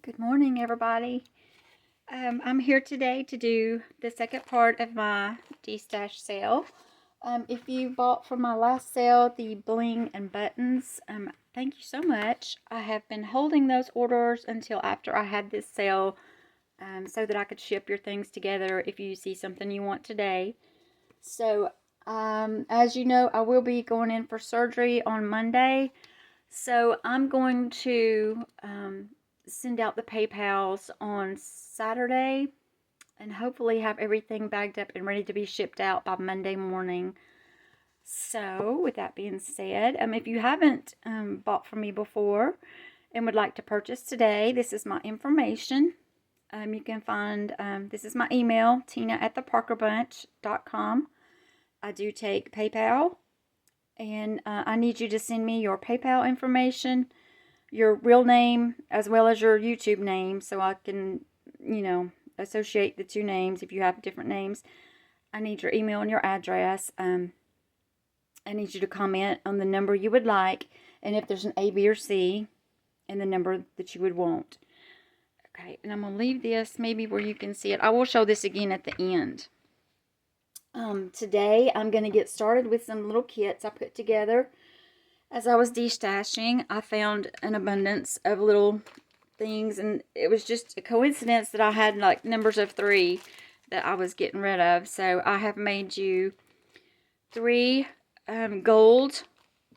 Good morning, everybody. I'm here today to do the second part of my Destash sale. If you bought from my last sale the bling and buttons, thank you so much. I have been holding those orders until after I had this sale so that I could ship your things together if you see something you want today. So, as you know, I will be going in for surgery on Monday. So I'm going to send out the PayPals on Saturday and hopefully have everything bagged up and ready to be shipped out by Monday morning. So with that being said, if you haven't bought from me before and would like to purchase today, this is my information. You can find, this is my email, tina@theparkerbunch.com. I do take PayPal. And I need you to send me your PayPal information, your real name, as well as your YouTube name, so I can, associate the two names if you have different names. I need your email and your address. I need you to comment on the number you would like, and if there's an A, B, or C, and the number that you would want. Okay, and I'm going to leave this maybe where you can see it. I will show this again at the end. Today I'm going to get started with some little kits I put together. As I was destashing, I found an abundance of little things, and it was just a coincidence that I had like numbers of 3 that I was getting rid of. So I have made you 3 gold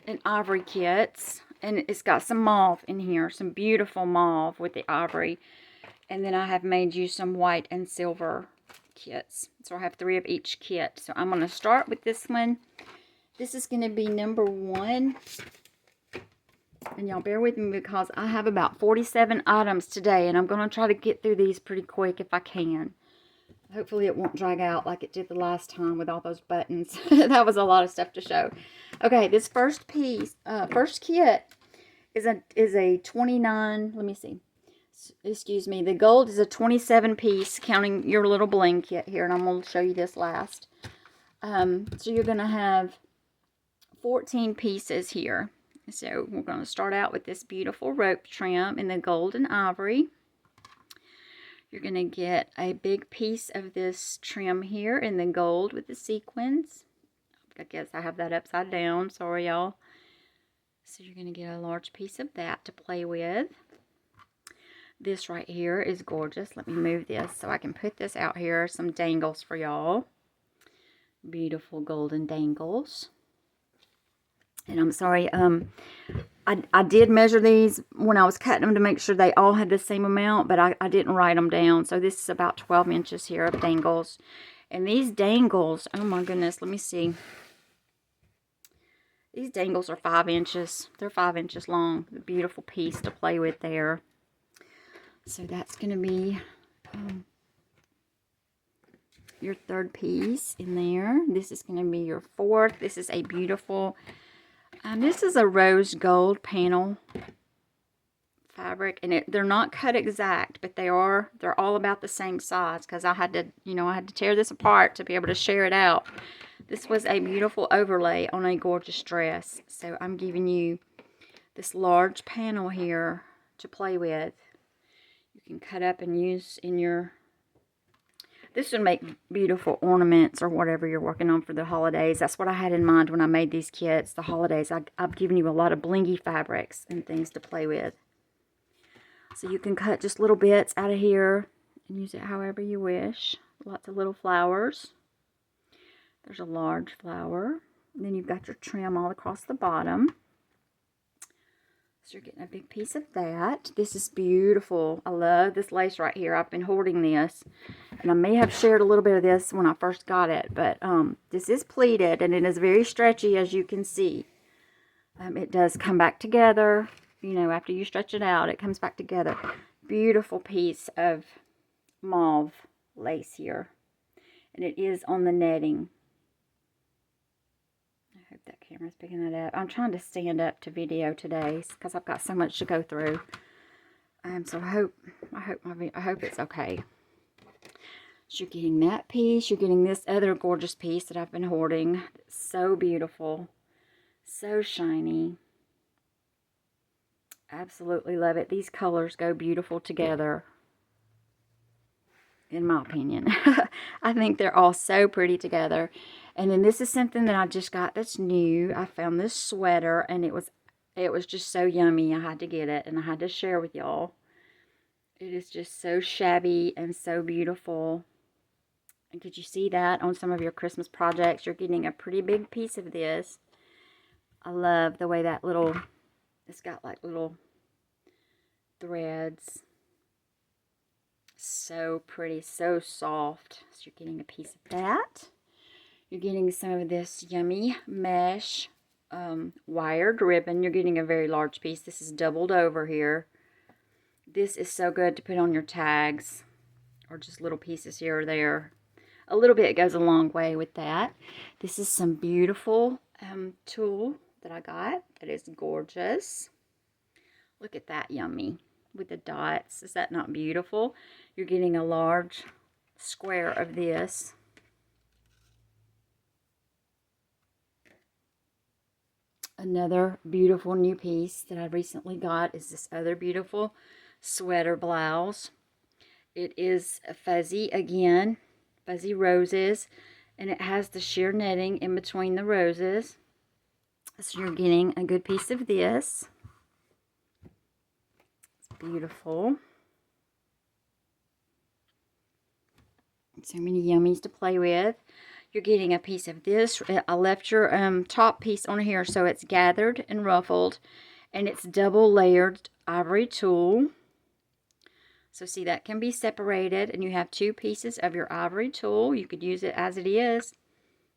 and ivory kits, and it's got some mauve in here, some beautiful mauve with the ivory, and then I have made you some white and silver kits. So I have 3 of each kit. So I'm going to start with this one. This is going to be number 1. And y'all bear with me because I have about 47 items today, and I'm going to try to get through these pretty quick if I can. Hopefully it won't drag out like it did the last time with all those buttons. That was a lot of stuff to show. Okay, this first piece, first kit is a 29, let me see. Excuse me, the gold is a 27 piece, counting your little bling kit here, and I'm going to show you this last. So you're going to have 14 pieces here. So we're going to start out with this beautiful rope trim in the gold and ivory. You're going to get a big piece of this trim here in the gold with the sequins. I guess I have that upside down, sorry y'all. So you're going to get a large piece of that to play with. This right here is gorgeous. Let me move this so I can put this out here. Some dangles for y'all. Beautiful golden dangles. And I'm sorry, I did measure these when I was cutting them to make sure they all had the same amount, but I didn't write them down. So this is about 12 inches here of dangles. And these dangles, oh my goodness, let me see. These dangles are 5 inches. They're 5 inches long. A beautiful piece to play with there. So that's going to be your third piece in there. This is going to be your fourth. This is a beautiful, this is a rose gold panel fabric. And they're not cut exact, but they're all about the same size because I had to, I had to tear this apart to be able to share it out. This was a beautiful overlay on a gorgeous dress. So I'm giving you this large panel here to play with. You can cut up and use in your, this would make beautiful ornaments or whatever you're working on for the holidays. That's what I had in mind when I made these kits, the holidays. I've given you a lot of blingy fabrics and things to play with. So you can cut just little bits out of here and use it however you wish. Lots of little flowers. There's a large flower. And then you've got your trim all across the bottom. So you're getting a big piece of that. This is beautiful. I love this lace right here. I've been hoarding this. And I may have shared a little bit of this when I first got it. But this is pleated and it is very stretchy, as you can see. It does come back together. After you stretch it out, it comes back together. Beautiful piece of mauve lace here. And it is on the netting. I hope that camera's picking that up. I'm trying to stand up to video today because I've got so much to go through. So I hope it's okay. So you're getting that piece. You're getting this other gorgeous piece that I've been hoarding. So beautiful, so shiny. Absolutely love it. These colors go beautiful together, in my opinion. I think they're all so pretty together. And then this is something that I just got that's new. I found this sweater, and it was just so yummy. I had to get it, and I had to share with y'all. It is just so shabby and so beautiful. And could you see that on some of your Christmas projects? You're getting a pretty big piece of this. I love the way that it's got like little threads. So pretty, so soft. So you're getting a piece of that. You're getting some of this yummy mesh wired ribbon. You're getting a very large piece. This is doubled over here. This is so good to put on your tags or just little pieces here or there. A little bit goes a long way with that. This is some beautiful tulle that I got. That is gorgeous. Look at that, yummy, with the dots. Is that not beautiful? You're getting a large square of this. Another beautiful new piece that I recently got is this other beautiful sweater blouse. It is fuzzy again, fuzzy roses, and it has the sheer netting in between the roses. So you're getting a good piece of this. It's beautiful. So many yummies to play with. You're getting a piece of this. I left your top piece on here so it's gathered and ruffled, and it's double layered ivory tulle. So see, that can be separated, and you have two pieces of your ivory tulle. You could use it as it is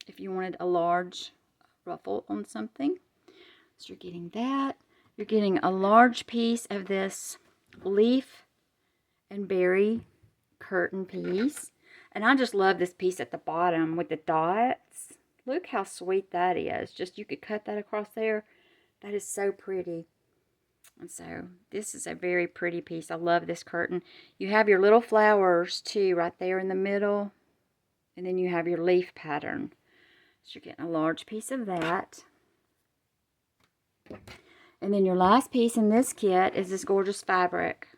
if you wanted a large ruffle on something. So you're getting that. You're getting a large piece of this leaf and berry curtain piece. And I just love this piece at the bottom with the dots. Look how sweet that is. Just, you could cut that across there. That is so pretty. And so this is a very pretty piece. I love this curtain. You have your little flowers too right there in the middle. And then you have your leaf pattern. So you're getting a large piece of that. And then your last piece in this kit is this gorgeous fabric.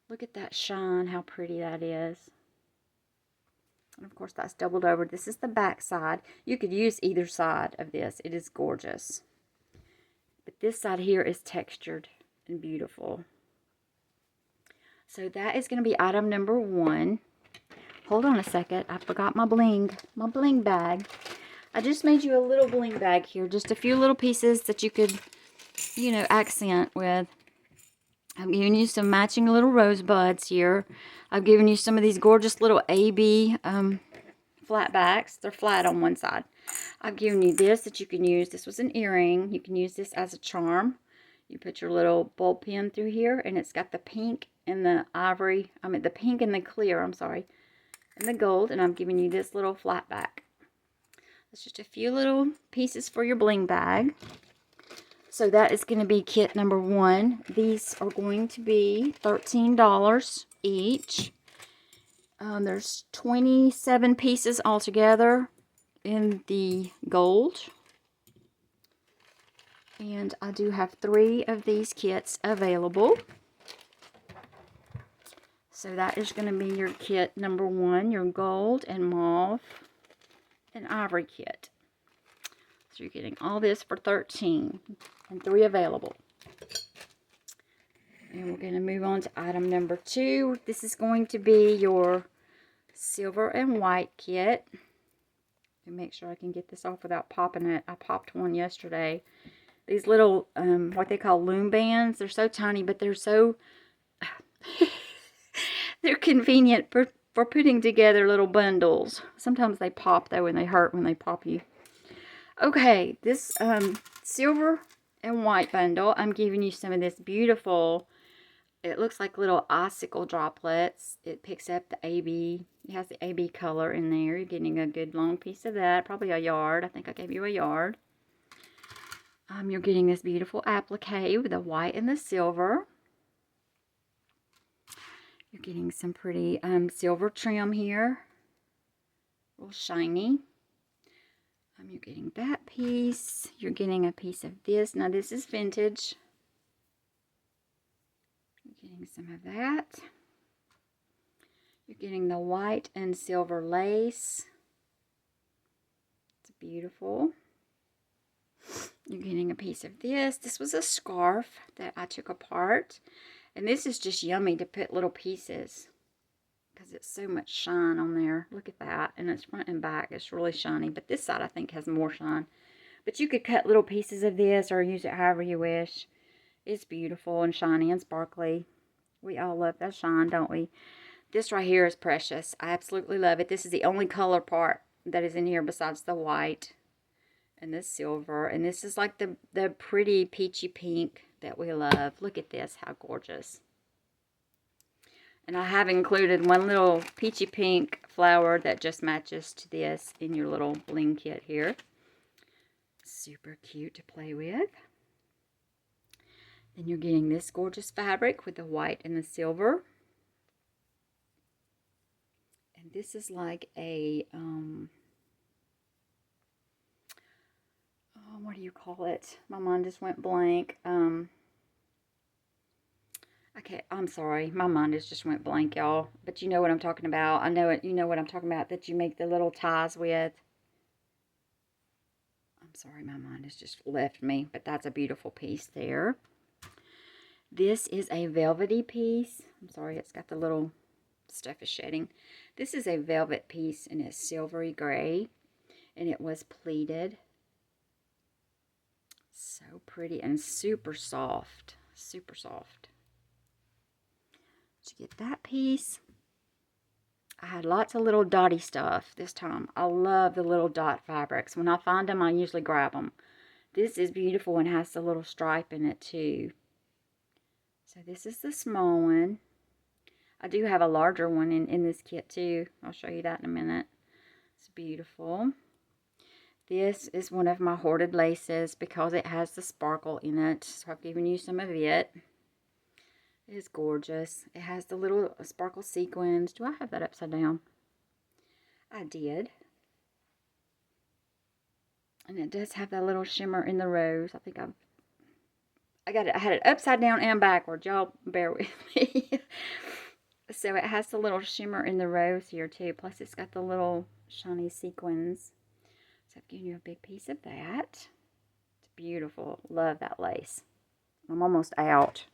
Look at that shine, how pretty that is. And of course that's doubled over. This is the back side. You could use either side of this. It is gorgeous. But this side here is textured and beautiful. So that is going to be item number 1. Hold on a second. I forgot my bling bag. I just made you a little bling bag here. Just a few little pieces that you could, you know, accent with. I'm giving you some matching little rosebuds here. I've given you some of these gorgeous little AB flat backs. They're flat on one side. I've given you this that you can use. This was an earring. You can use this as a charm. You put your little bulb pin through here, and it's got the pink and the ivory. I mean, the pink and the clear, I'm sorry, and the gold. And I'm giving you this little flat back. It's just a few little pieces for your bling bag. So that is going to be kit number 1. These are going to be $13 each. There's 27 pieces altogether in the gold. And I do have 3 of these kits available. So that is going to be your kit number 1, your gold and mauve and ivory kit. So you're getting all this for $13 and 3 available. And we're going to move on to item number 2. This is going to be your silver and white kit. And make sure I can get this off without popping it. I popped one yesterday. These little, what they call loom bands. They're so tiny, but they're so, they're convenient for putting together little bundles. Sometimes they pop though, and they hurt when they pop you. Okay, this silver and white bundle, I'm giving you some of this beautiful, it looks like little icicle droplets. It picks up the AB, it has the AB color in there. You're getting a good long piece of that, probably a yard. I think I gave you a yard. You're getting this beautiful applique with the white and the silver. You're getting some pretty silver trim here, real shiny. You're getting that piece. You're getting a piece of this. Now this is vintage. Getting some of that. You're getting the white and silver lace. It's beautiful. You're getting a piece of this. This was a scarf that I took apart. And this is just yummy to put little pieces, because it's so much shine on there. Look at that. And it's front and back. It's really shiny. But this side I think has more shine. But you could cut little pieces of this or use it however you wish. It's beautiful and shiny and sparkly. We all love that shine, don't we? This right here is precious. I absolutely love it. This is the only color part that is in here besides the white and the silver. And this is like the pretty peachy pink that we love. Look at this. How gorgeous. And I have included one little peachy pink flower that just matches to this in your little bling kit here. Super cute to play with. Then you're getting this gorgeous fabric with the white and the silver. And this is like a, what do you call it? My mind just went blank. I'm sorry. My mind just went blank, y'all. But you know what I'm talking about. I know it. You know what I'm talking about, that you make the little ties with. I'm sorry. My mind has just left me. But that's a beautiful piece there. This is a velvety piece. I'm sorry. It's got the little stuff is shedding. This is a velvet piece, and it's silvery gray. And it was pleated. So pretty and super soft. Super soft. To get that piece, I had lots of little dotty stuff this time. I love the little dot fabrics. When I find them, I usually grab them. This is beautiful and has the little stripe in it too. So this is the small one. I do have a larger one in this kit too. I'll show you that in a minute. It's beautiful. This is one of my hoarded laces because it has the sparkle in it. So I've given you some of it. It is gorgeous. It has the little sparkle sequins. Do I have that upside down? I did. And it does have that little shimmer in the rose. I think I had it upside down and backwards. Y'all bear with me. So it has the little shimmer in the rose here too. Plus it's got the little shiny sequins. So I've given you a big piece of that. It's beautiful. Love that lace. I'm almost out.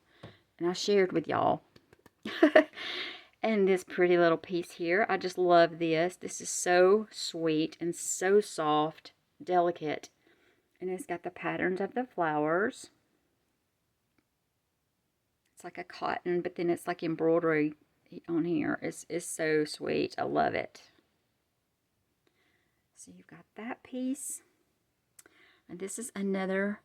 And I shared with y'all. And this pretty little piece here. I just love this. This is so sweet and so soft, delicate. And it's got the patterns of the flowers. It's like a cotton, but then it's like embroidery on here. It's so sweet. I love it. So you've got that piece. And this is another,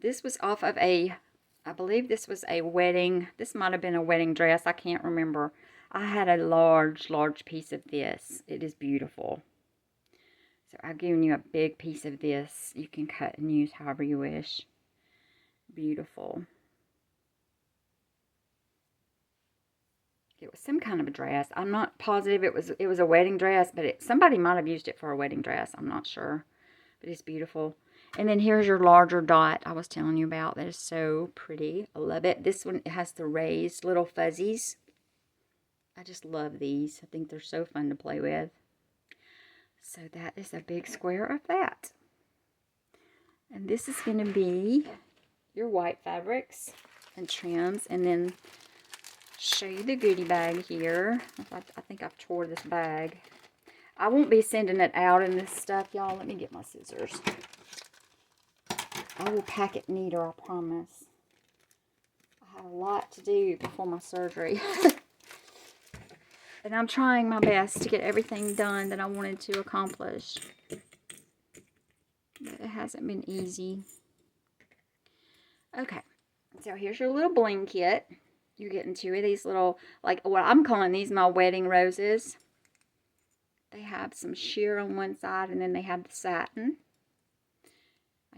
this was off of I believe this was a wedding. This might have been a wedding dress. I can't remember. I had a large piece of this. It is beautiful. So I've given you a big piece of this. You can cut and use however you wish. Beautiful. It was some kind of a dress. I'm not positive it was a wedding dress, but somebody might have used it for a wedding dress. I'm not sure. But it's beautiful. And then here's your larger dot I was telling you about. That is so pretty. I love it. This one has the raised little fuzzies. I just love these. I think they're so fun to play with. So that is a big square of that. And this is going to be your white fabrics and trims. And then show you the goodie bag here. I think I've tore this bag. I won't be sending it out in this stuff, y'all. Let me get my scissors. I will pack it neater, I promise. I have a lot to do before my surgery. And I'm trying my best to get everything done that I wanted to accomplish. But it hasn't been easy. Okay. So here's your little bling kit. You're getting two of these little, like what I'm calling these my wedding roses. They have some sheer on one side and then they have the satin.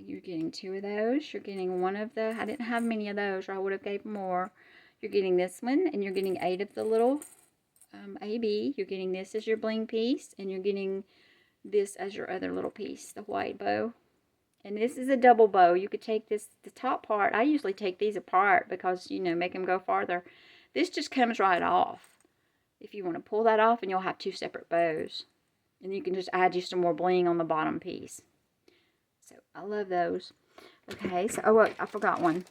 You're getting two of those. You're getting one of the, I didn't have many of those or I would have gave more. You're getting this one and you're getting 8 of the little AB. You're getting this as your bling piece and you're getting this as your other little piece, the white bow. And this is a double bow. You could take this, the top part, I usually take these apart because, you know, make them go farther. This just comes right off. If you want to pull that off, and you'll have two separate bows. And you can just add you some more bling on the bottom piece. So, I love those. Okay, so, oh, I forgot one.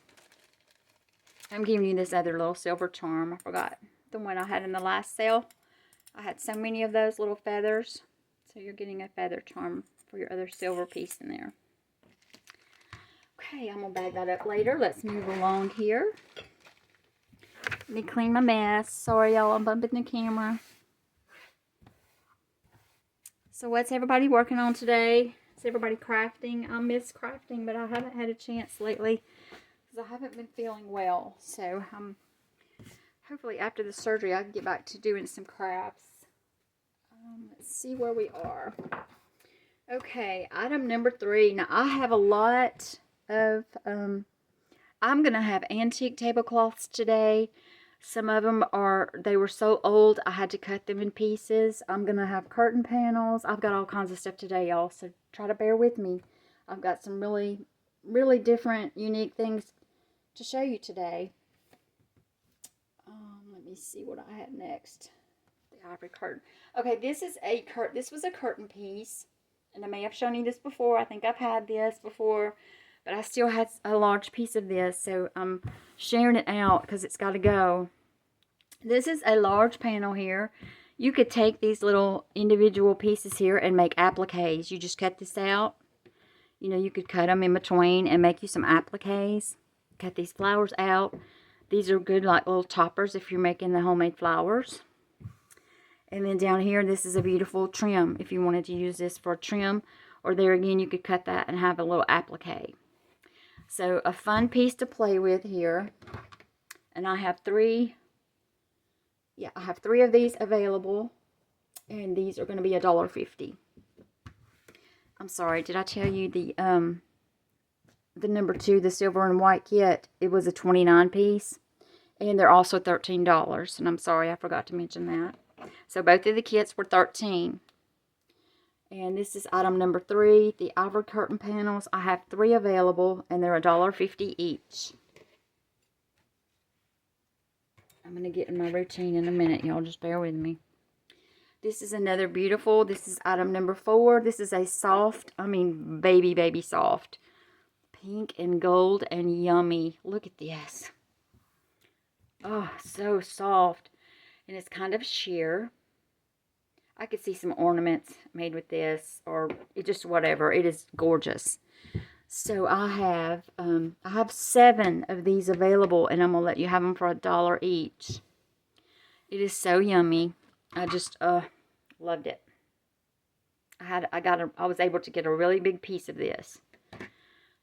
I'm giving you this other little silver charm. I forgot the one I had in the last sale. I had so many of those little feathers. So, you're getting a feather charm for your other silver piece in there. Okay, I'm going to bag that up later. Let's move along here. Let me clean my mess. Sorry, y'all, I'm bumping the camera. So what's everybody working on today? Is everybody crafting? I miss crafting, but I haven't had a chance lately because I haven't been feeling well. So hopefully after the surgery, I can get back to doing some crafts. Let's see where we are. Okay, item number 3. Now, I have a lot of, I'm going to have antique tablecloths today. Some of them they were so old, I had to cut them in pieces. I'm going to have curtain panels. I've got all kinds of stuff today, y'all, so try to bear with me. I've got some really, really different, unique things to show you today. Let me see what I had next. The ivory curtain. Okay, this was a curtain piece, and I may have shown you this before. I think I've had this before. But I still had a large piece of this, so I'm sharing it out because it's got to go. This is a large panel here. You could take these little individual pieces here and make appliques. You just cut this out. You know, you could cut them in between and make you some appliques. Cut these flowers out. These are good like little toppers if you're making the homemade flowers. And then down here, this is a beautiful trim if you wanted to use this for a trim. Or there again, you could cut that and have a little applique. So, a fun piece to play with here. And I have 3. Yeah, I have 3 of these available. And these are going to be $1.50. I'm sorry, did I tell you the number 2, the silver and white kit, it was a 29 piece. And they're also $13. And I'm sorry, I forgot to mention that. So, both of the kits were $13. And this is item number 3, the ivory curtain panels. I have 3 available, and they're $1.50 each. I'm going to get in my routine in a minute, y'all. Just bear with me. This is another beautiful. This is item number 4. This is a soft, baby soft. Pink and gold and yummy. Look at this. Oh, so soft. And it's kind of sheer. I could see some ornaments made with this, or just whatever. It is gorgeous. So I have 7 of these available, and I'm gonna let you have them for $1 each. It is so yummy. I just loved it. I was able to get a really big piece of this.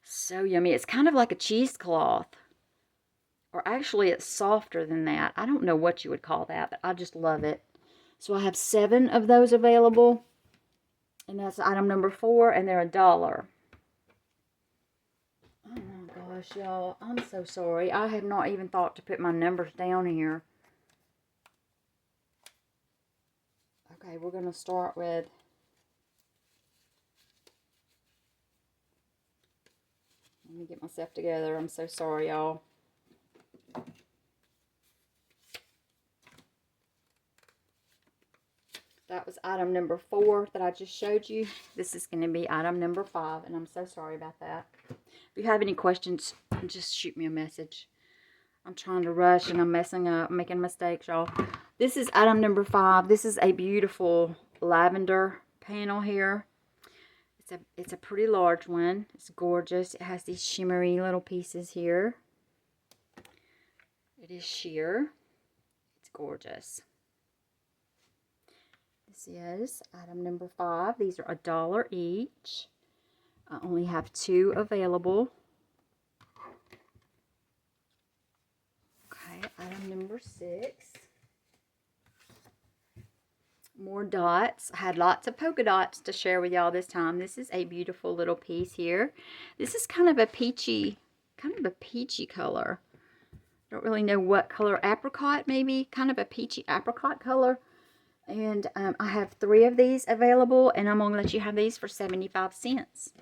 So yummy. It's kind of like a cheesecloth, or actually, it's softer than that. I don't know what you would call that, but I just love it. So I have 7 of those available. And that's item number 4. And they're $1. Oh my gosh, y'all. I'm so sorry. I have not even thought to put my numbers down here. Okay, we're going to start with... Let me get myself together. I'm so sorry, y'all. That was item number 4 that I just showed you. This is going to be item number 5, and I'm so sorry about that. If you have any questions, just shoot me a message. I'm trying to rush, and I'm messing up, making mistakes, y'all. This is item number 5. This is a beautiful lavender panel here. It's a pretty large one. It's gorgeous. It has these shimmery little pieces here. It is sheer. It's gorgeous. This is item number 5. These are $1 each. I only have 2 available. Okay, item number 6. More dots. I had lots of polka dots to share with y'all this time. This is a beautiful little piece here. This is kind of a peachy color. Don't really know what color. Apricot, maybe. Kind of a peachy apricot color. And I have 3 of these available, and I'm going to let you have these for 75 cents.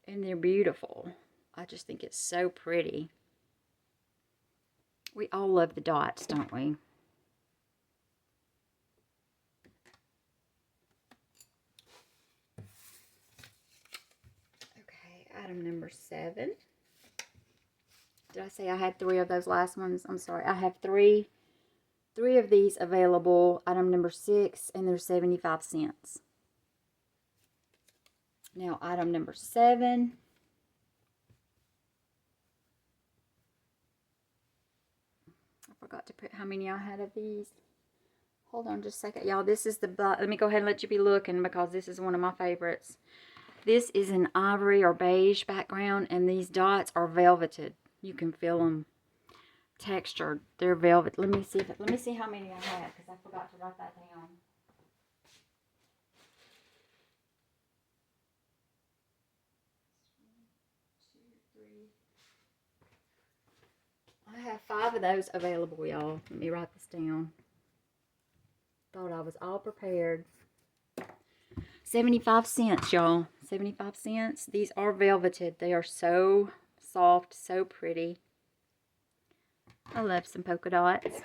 And they're beautiful. I just think it's so pretty. We all love the dots, don't we? Okay, item number 7. Did I say I had 3 of those last ones? I'm sorry. I have 3 of these available. Item number 6, and they're 75 cents. Now, item number 7. I forgot to put how many I had of these. Hold on just a second. Y'all, this is the black. Let me go ahead and let you be looking because this is one of my favorites. This is an ivory or beige background, and these dots are velveted. You can feel them textured. They're velvet. Let me see how many I had because I forgot to write that down. I have 5 of those available, y'all. Let me write this down. Thought I was all prepared. 75 cents, y'all. 75 cents. These are velveted. They are so soft, so pretty. I love some polka dots.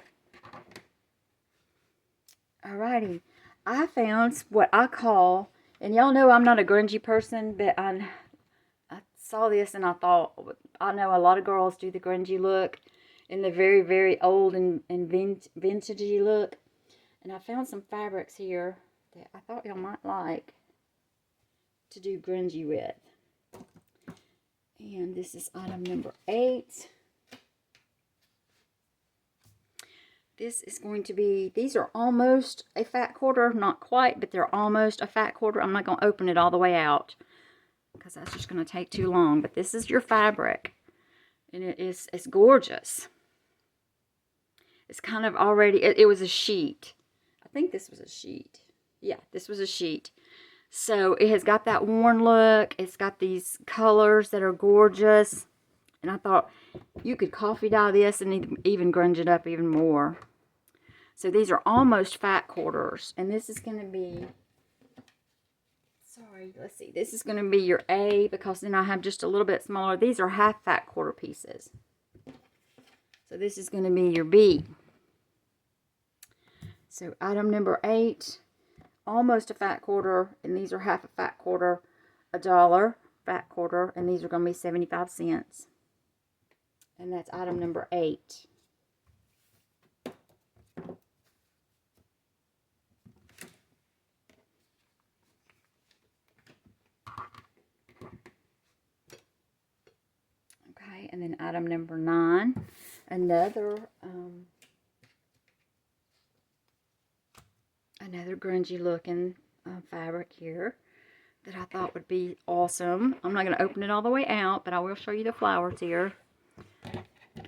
Alrighty. I found what I call, and y'all know I'm not a grungy person, but I saw this and I thought, I know a lot of girls do the grungy look and the very, very old and vintagey look. And I found some fabrics here that I thought y'all might like to do grungy with. And this is item number 8. This is going to be, these are almost a fat quarter, not quite, but they're almost a fat quarter. I'm not going to open it all the way out because that's just going to take too long. But this is your fabric, and it's gorgeous. It's kind of already, it was a sheet. I think this was a sheet. Yeah, this was a sheet. So it has got that worn look. It's got these colors that are gorgeous. And I thought you could coffee dye this and even grunge it up even more. So these are almost fat quarters. And this is going to be, sorry, let's see. This is going to be your A because then I have just a little bit smaller. These are half fat quarter pieces. So this is going to be your B. So item number 8, almost a fat quarter. And these are half a fat quarter, $1 fat quarter. And these are going to be 75 cents. And that's item number 8. Okay, and then item number 9, another grungy looking fabric here that I thought would be awesome. I'm not going to open it all the way out, but I will show you the flowers here.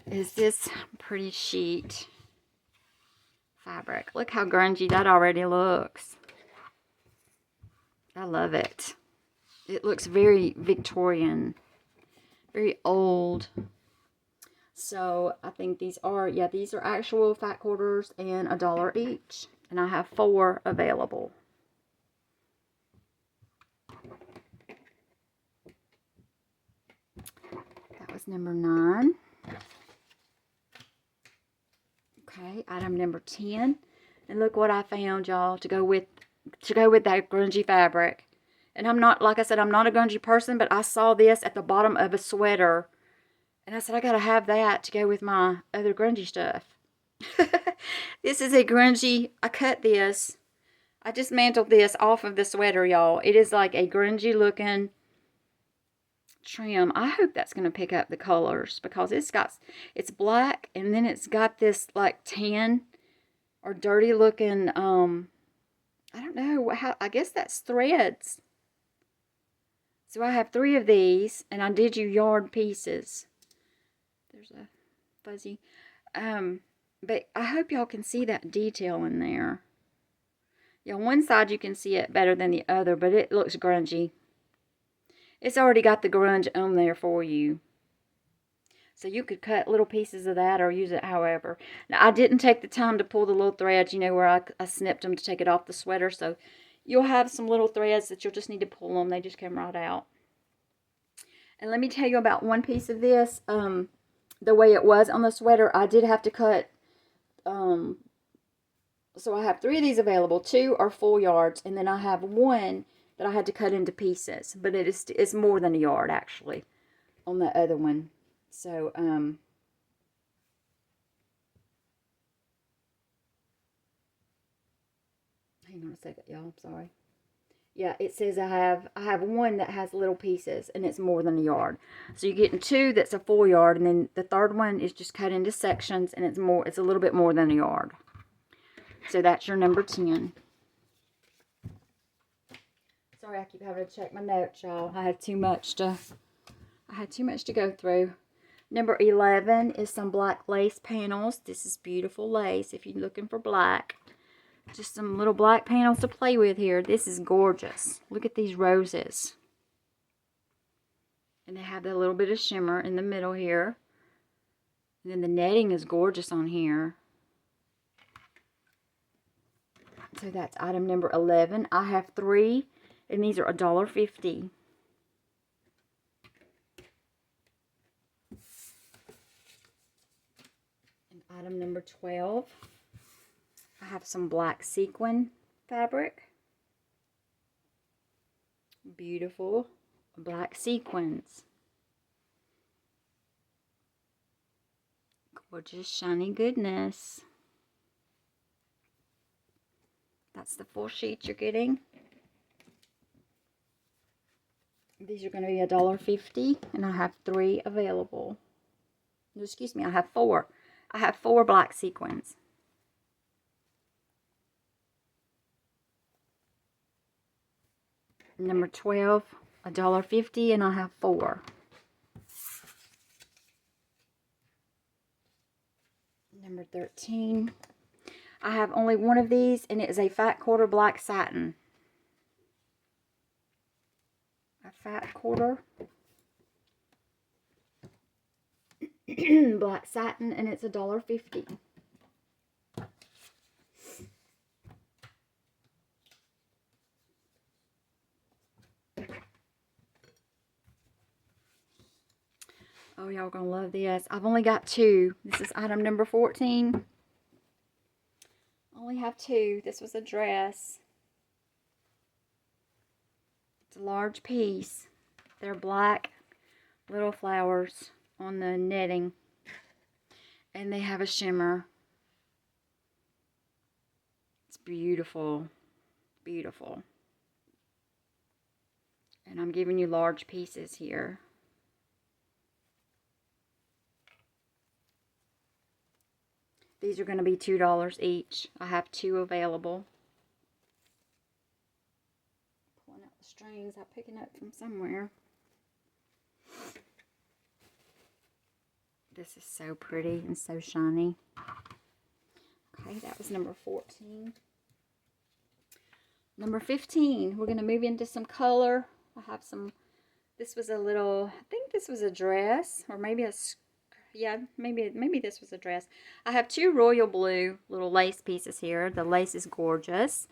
Is this pretty sheet fabric. Look how grungy that already looks. I love it. It looks very Victorian, very old. So I think these are, yeah, these are actual fat quarters and $1 each. And I have 4 available. That was number 9. Okay, item number 10. And look what I found, y'all, to go with that grungy fabric. And I'm not, like I said, I'm not a grungy person, but I saw this at the bottom of a sweater. And I said, I gotta have that to go with my other grungy stuff. This is a grungy, I cut this. I just mantled this off of the sweater, y'all. It is like a grungy looking trim. I hope that's going to pick up the colors because it's black and then it's got this like tan or dirty looking, I don't know, I guess that's threads. So I have 3 of these and I did you yard pieces. There's a fuzzy, but I hope y'all can see that detail in there. Yeah, one side you can see it better than the other, but it looks grungy. It's already got the grunge on there for you. So you could cut little pieces of that or use it however. Now, I didn't take the time to pull the little threads, you know, where I snipped them to take it off the sweater. So you'll have some little threads that you'll just need to pull them. They just come right out. And let me tell you about one piece of this. The way it was on the sweater, I did have to cut, so I have 3 of these available. 2 are full yards, and then I have 1 that I had to cut into pieces. But it's more than a yard, actually, on the other one. So, hang on a second, y'all. I'm sorry. Yeah, it says I have 1 that has little pieces, and it's more than a yard. So you're getting 2 that's a full yard, and then the third one is just cut into sections, and it's a little bit more than a yard. So that's your number 10. Sorry, I keep having to check my notes, y'all. I had too much to go through. Number 11 is some black lace panels. This is beautiful lace if you're looking for black. Just some little black panels to play with here. This is gorgeous. Look at these roses. And they have that little bit of shimmer in the middle here. And then the netting is gorgeous on here. So that's item number 11. I have 3, and these are $1.50. And item number 12. I have some black sequin fabric. Beautiful black sequins. Gorgeous shiny goodness. That's the full sheet you're getting. These are going to be $1.50, and I have 3 available. No, excuse me, I have 4. I have 4 black sequins. Number 12, $1.50, and I have 4. Number 13. I have only 1 of these, and it is a fat quarter black satin. A fat quarter black satin, and it's $1.50. Oh, y'all gonna love this. I've only got 2. This is item number 14. Only have 2. This was a dress. It's a large piece. They're black little flowers on the netting. And they have a shimmer. It's beautiful. Beautiful. And I'm giving you large pieces here. These are going to be $2 each. I have 2 available. Pulling out the strings I'm picking up from somewhere. This is so pretty and so shiny. Okay, that was number 14. Number 15, we're going to move into some color. I have some, this was a little, I think this was a dress, or maybe a yeah, maybe this was a dress. I have 2 royal blue little lace pieces here. The lace is gorgeous.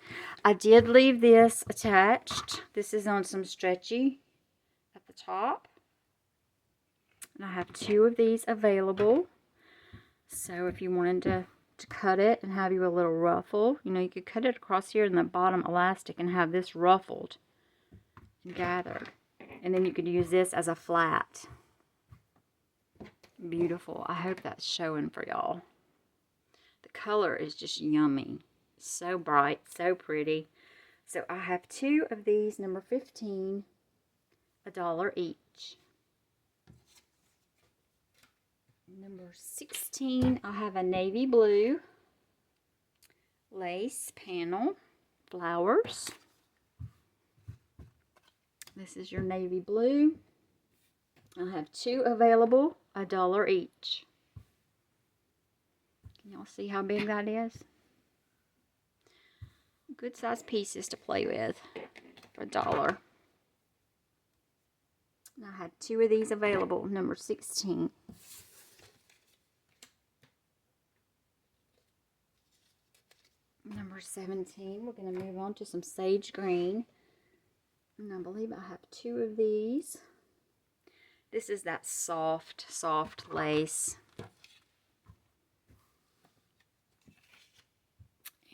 I did leave this attached. This is on some stretchy at the top. And I have 2 of these available. So if you wanted to cut it and have you a little ruffle, you know, you could cut it across here in the bottom elastic and have this ruffled and gathered. And then you could use this as a flat. Beautiful. I hope that's showing for y'all. The color is just yummy. So bright, so pretty. So I have 2 of these, number 15, $1 each. Number 16, I have a navy blue lace panel, flowers. This is your navy blue. I have 2 available, $1 each. Can y'all see how big that is? Good size pieces to play with for $1. And I had 2 of these available, number 16. Number 17, we're going to move on to some sage green. And I believe I have 2 of these. This is that soft, soft lace.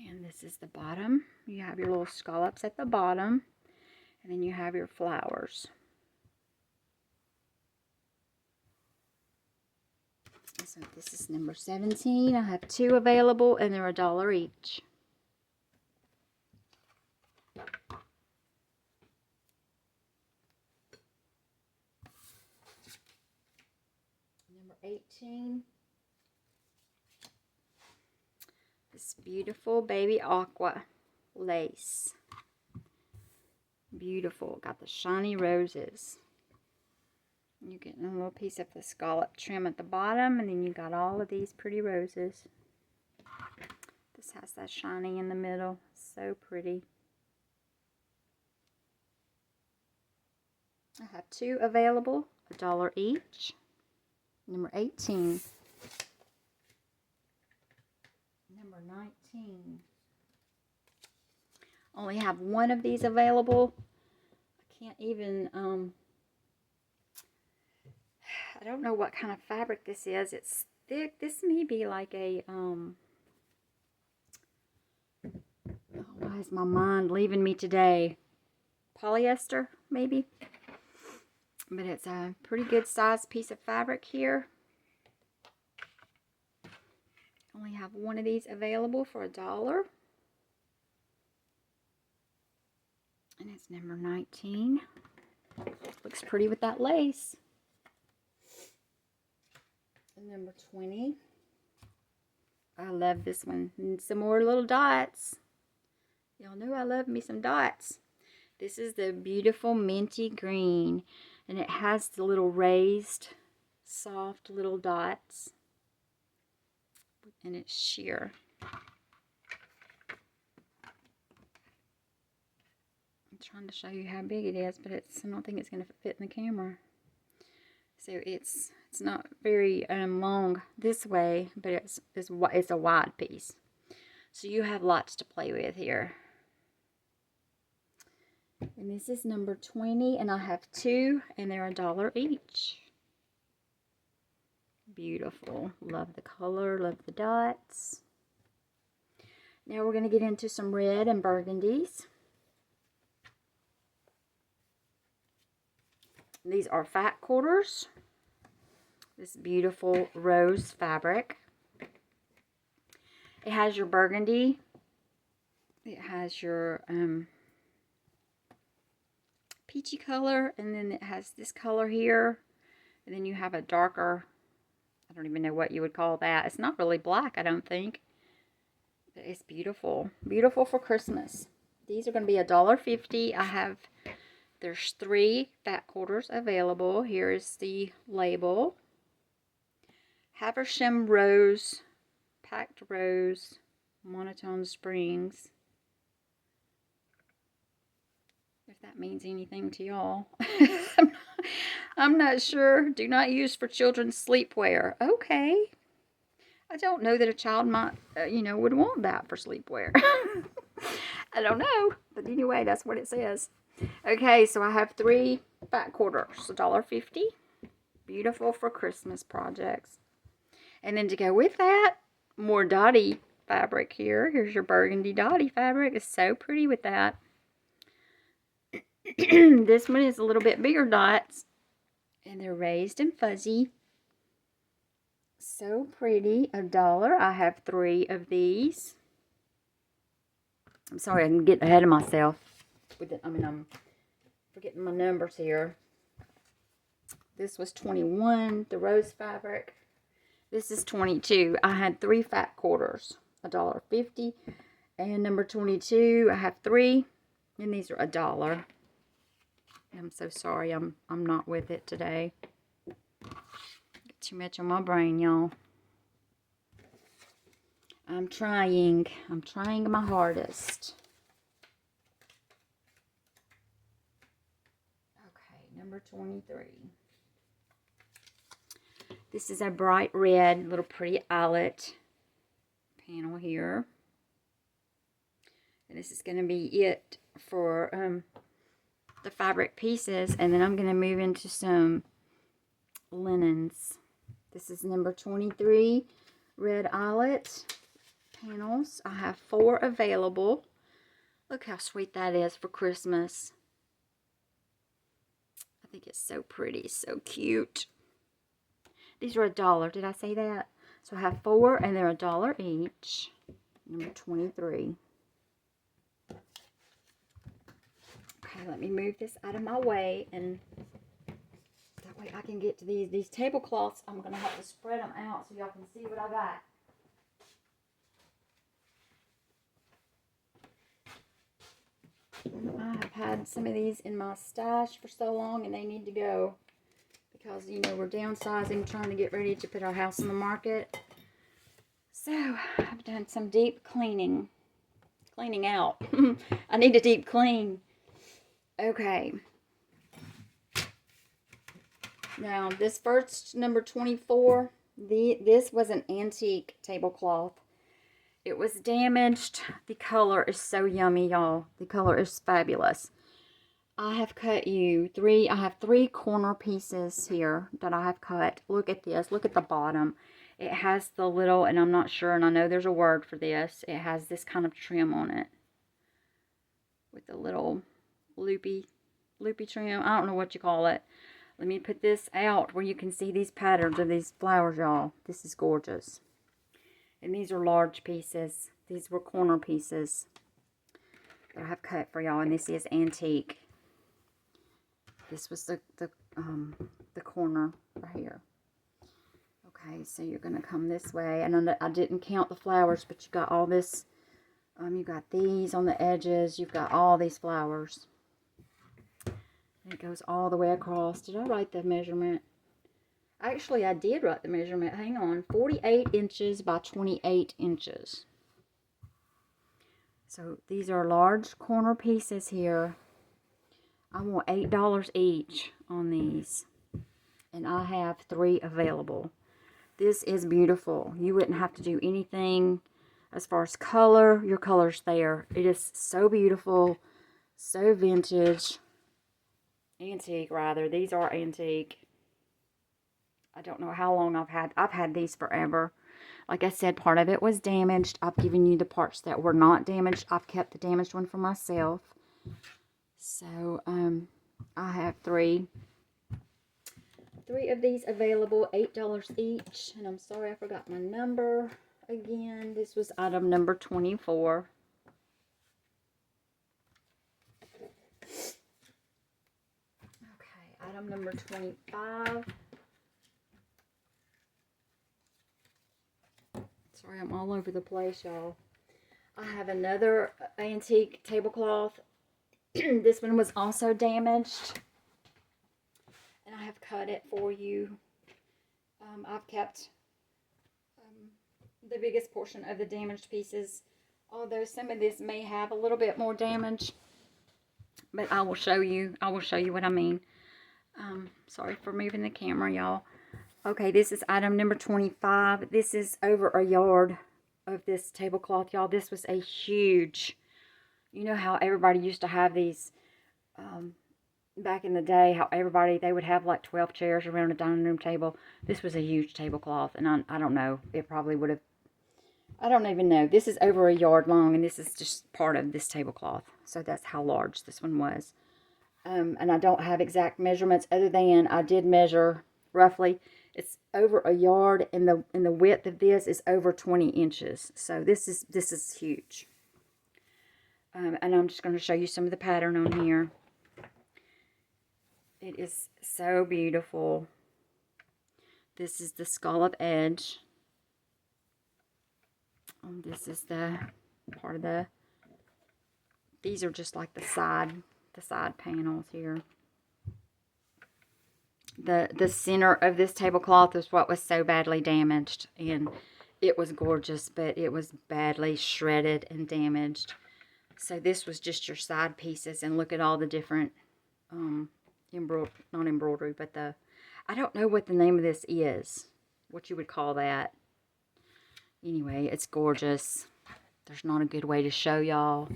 And this is the bottom. You have your little scallops at the bottom. And then you have your flowers. So this is number 17. I have 2 available and they're $1 each. Number 18. This beautiful baby aqua lace. Beautiful. Got the shiny roses. You're getting a little piece of the scallop trim at the bottom, and then you got all of these pretty roses. This has that shiny in the middle. So pretty. I have 2 available, $1 each. Number 18. Number 19. Only have 1 of these available. I can't even, I don't know what kind of fabric this is. It's thick. This may be like a, oh, why is my mind leaving me today? Polyester, maybe? But it's a pretty good sized piece of fabric here. Only have 1 of these available for $1. And it's number 19. Looks pretty with that lace. And number 20. I love this one. And some more little dots. Y'all know I love me some dots. This is the beautiful minty green. And it has the little raised, soft little dots. And it's sheer. I'm trying to show you how big it is, but I don't think it's going to fit in the camera. So it's not very long this way, but it's a wide piece. So you have lots to play with here. And this is number 20, and I have 2, and they're $1 each. Beautiful. Love the color, love the dots. Now we're going to get into some red and burgundies. These are fat quarters. This beautiful rose fabric. It has your burgundy. It has your peachy color, and then it has this color here, and then you have a darker, I don't even know what you would call that. It's not really black, I don't think, but it's beautiful. Beautiful for Christmas. These are going to be $1.50. There's 3 fat quarters available. Here is the label. Haversham Rose, Packed Rose, Monotone Springs. If that means anything to y'all. I'm not sure. Do not use for children's sleepwear. Okay. I don't know that a child might, would want that for sleepwear. I don't know. But anyway, that's what it says. Okay, so I have 3 fat quarters. $1.50. Beautiful for Christmas projects. And then to go with that, more dotty fabric here. Here's your burgundy dotty fabric. It's so pretty with that. This one is a little bit bigger dots, and they're raised and fuzzy. So pretty. $1. I have 3 of these. I'm sorry, I can get ahead of myself with it. I'm forgetting my numbers here. This was 21, the rose fabric. This is 22. I had 3 fat quarters, $1.50. And number 22, I have 3, and these are $1. I'm so sorry, I'm not with it today. Got too much on my brain, y'all. I'm trying my hardest. Okay, number 23. This is a bright red, little pretty eyelet panel here. And this is going to be it for the fabric pieces. And then I'm going to move into some linens. This is number 23 red eyelet panels. I have 4 available. Look how sweet that is for Christmas. I think it's so pretty, so cute. These are $1. Did I say that? So I have 4 and they're $1 each. Number 23. Okay, let me move this out of my way, and that way I can get to these tablecloths. I'm going to have to spread them out so y'all can see what I got. I have had some of these in my stash for so long, and they need to go because, you know, we're downsizing, trying to get ready to put our house on the market. So I've done some deep cleaning out. I need a deep clean. Okay. Now this first number 24, this was an antique tablecloth. It was damaged. The color is so yummy, y'all. The color is fabulous. I have cut you I have 3 corner pieces here that I have cut. Look at this. Look at the bottom. It has the little, and I'm not sure, and I know there's a word for this. It has this kind of trim on it. With the little loopy trim. I don't know what you call it. Let me put this out where you can see these patterns of these flowers, y'all. This is gorgeous. And these are large pieces. These were corner pieces that I have cut for y'all, and this is antique. This was the corner right here. Okay, so you're gonna come this way, and I didn't count the flowers, but you got all this. You got these on the edges. You've got all these flowers. And it goes all the way across. Did I write the measurement? Actually, I did write the measurement. Hang on. 48 inches by 28 inches. So these are large corner pieces here. I want $8 each on these. And I have 3 available. This is beautiful. You wouldn't have to do anything as far as color. Your color's there. It is so beautiful. So vintage. Antique, rather. These are antique. I don't know how long I've had these forever. Like I said, part of it was damaged. I've given you the parts that were not damaged. I've kept the damaged one for myself. So, I have 3 of these available, $8 each. And I'm sorry I forgot my number again. This was item number 24. Okay, item number 25. Sorry, I'm all over the place, y'all. I have another antique tablecloth. This one was also damaged. And I have cut it for you. I've kept the biggest portion of the damaged pieces. Although some of this may have a little bit more damage. But I will show you. I will show you what I mean. Sorry for moving the camera, y'all. Okay, this is item number 25. This is over a yard of this tablecloth, y'all. This was a huge, you know how everybody used to have these, back in the day, how they would have like 12 chairs around a dining room table. This was a huge tablecloth, and I don't know, it probably would have, I don't even know. This is over a yard long, and this is just part of this tablecloth. So that's how large this one was. And I don't have exact measurements other than I did measure roughly. It's over a yard, and the width of this is over 20 inches. So this is huge. And I'm just going to show you some of the pattern on here. It is so beautiful. This is the scallop edge. This is the part of the. These are just like the side panels here. The center of this tablecloth is what was so badly damaged, and it was gorgeous, but it was badly shredded and damaged. So this was just your side pieces, and look at all the different not embroidery, but I don't know what the name of this is, what you would call that. Anyway, it's gorgeous. There's not a good way to show y'all.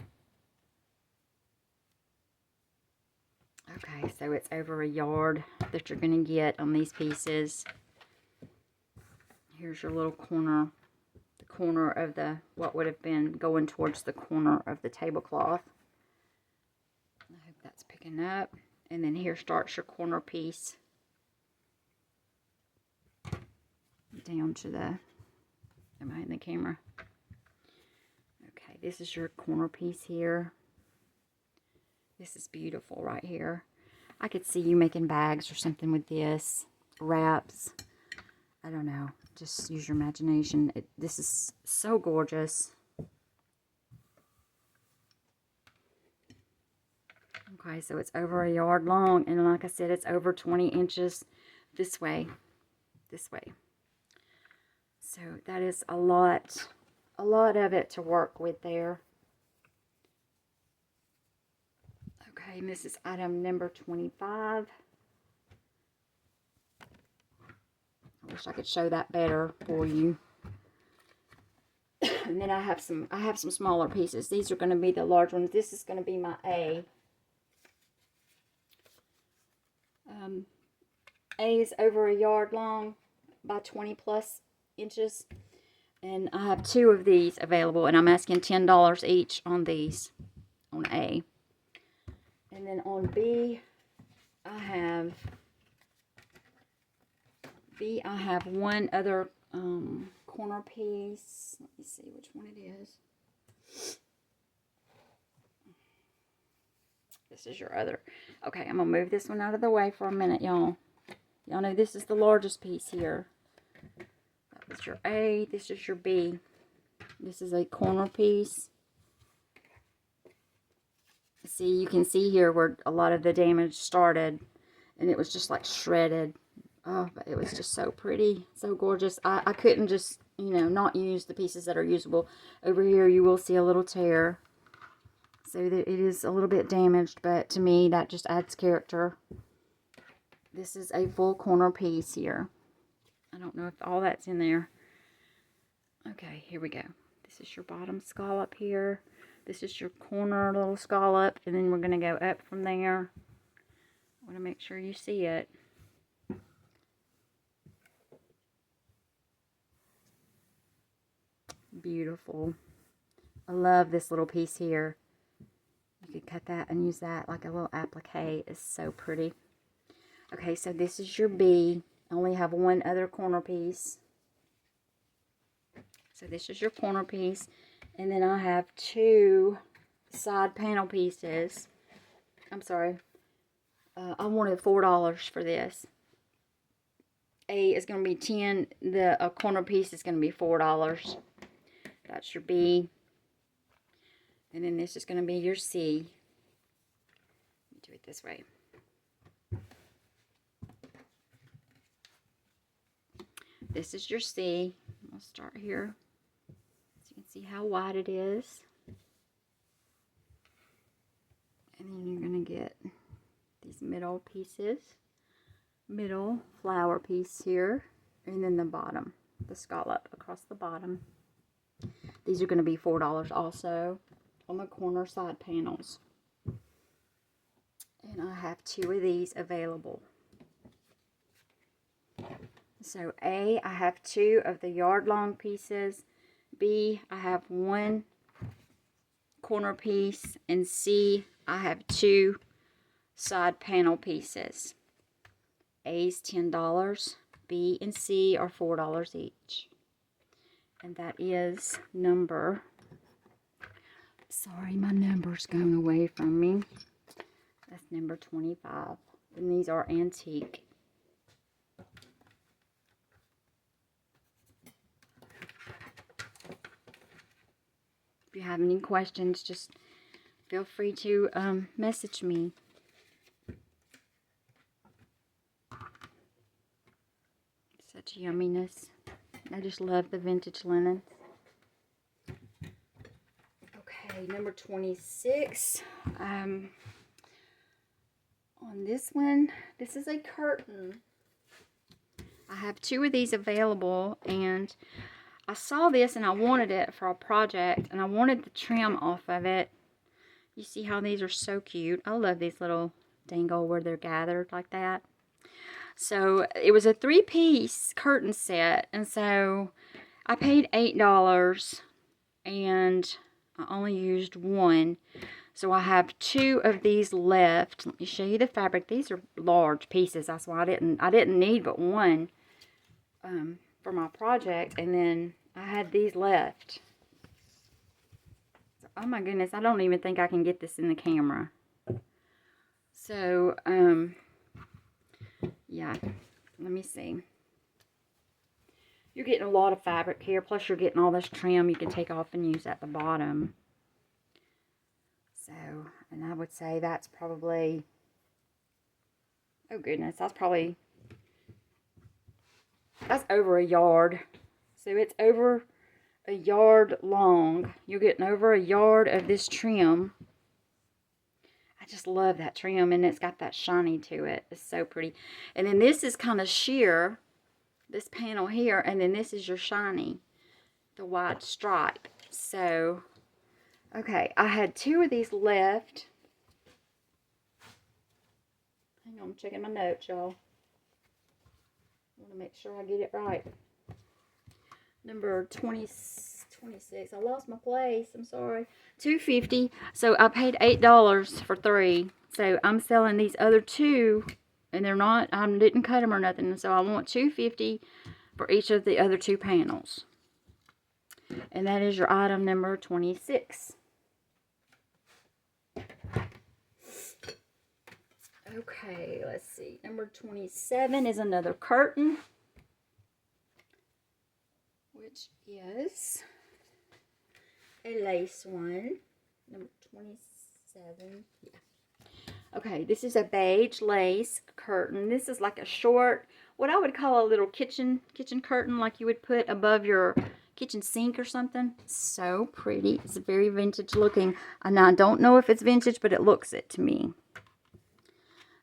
Okay, so it's over a yard that you're going to get on these pieces. Here's your little corner, the corner of the, what would have been going towards the corner of the tablecloth. I hope that's picking up. And then here starts your corner piece down to the, am I in the camera? Okay, this is your corner piece here. This is beautiful right here. I could see you making bags or something with this. Wraps. I don't know. Just use your imagination. This is so gorgeous. Okay, so it's over a yard long. And like I said, it's over 20 inches this way. This way. So that is a lot of it to work with there. Okay, and this is item number 25. I wish I could show that better for you. And then I have some smaller pieces. These are going to be the large ones. This is going to be my A. A is over a yard long by 20 plus inches. And I have 2 of these available, and I'm asking $10 each on these, on A. And then on B, I have one other corner piece. Let me see which one it is. This is your other. Okay, I'm going to move this one out of the way for a minute, y'all. Y'all know this is the largest piece here. That was your A. This is your B. This is a corner piece. See, you can see here where a lot of the damage started. And it was just like shredded. Oh, but it was just so pretty. So gorgeous. I couldn't just, you know, not use the pieces that are usable. Over here you will see a little tear. So that it is a little bit damaged. But to me, that just adds character. This is a full corner piece here. I don't know if all that's in there. Okay, here we go. This is your bottom scallop here. This is your corner little scallop. And then we're going to go up from there. I want to make sure you see it. Beautiful. I love this little piece here. You could cut that and use that like a little applique. It's so pretty. Okay, so this is your B. I only have one other corner piece. So this is your corner piece. And then I have 2 side panel pieces. I'm sorry. I wanted $4 for this. A is going to be 10. The corner piece is going to be $4. That's your B. And then this is going to be your C. Let me do it this way. This is your C. I'll start here. So you can see how wide it is. And then you're going to get these middle pieces. Middle flower piece here. And then the bottom. The scallop across the bottom. These are going to be $4 also on the corner side panels. And I have 2 of these available. So A, I have 2 of the yard long pieces. B, I have 1 corner piece. And C, I have 2 side panel pieces. A's $10. B and C are $4 each. And that is number, sorry, my number's going away from me. That's number 25. And these are antique. If you have any questions, just feel free to message me. Such yumminess. I just love the vintage linen. Okay, number 26. On this one, this is a curtain. I have 2 of these available, and I saw this and I wanted it for a project, and I wanted the trim off of it. You see how these are so cute. I love these little dangle where they're gathered like that. So it was a 3-piece curtain set, and so I paid $8 and I only used one. So I have 2 of these left. Let me show you the fabric. These are large pieces. That's why I didn't need but one for my project, and then I had these left. So, oh my goodness, I don't even think I can get this in the camera. So yeah, let me see. You're getting a lot of fabric here, plus you're getting all this trim you can take off and use at the bottom. So, and I would say that's probably, oh goodness, that's over a yard. So it's over a yard long. You're getting over a yard of this trim. I just love that trim, and it's got that shiny to it. It's so pretty. And then this is kind of sheer, this panel here, and then this is your shiny, the wide stripe. So, okay, I had 2 of these left. Hang on, I'm checking my notes, y'all. I want to make sure I get it right. Number 26. I lost my place. I'm sorry. $2.50. So I paid $8 for 3. So I'm selling these other 2, and they're not. I didn't cut them or nothing. So I want $2.50 for each of the other 2 panels. And that is your item number 26. Okay, let's see. Number 27 is another curtain, which is a lace one. Number 27. Yeah. Okay, this is a beige lace curtain. This is like a short, what I would call a little kitchen curtain, like you would put above your kitchen sink or something. So pretty. It's very vintage looking. And I don't know if it's vintage, but it looks it to me.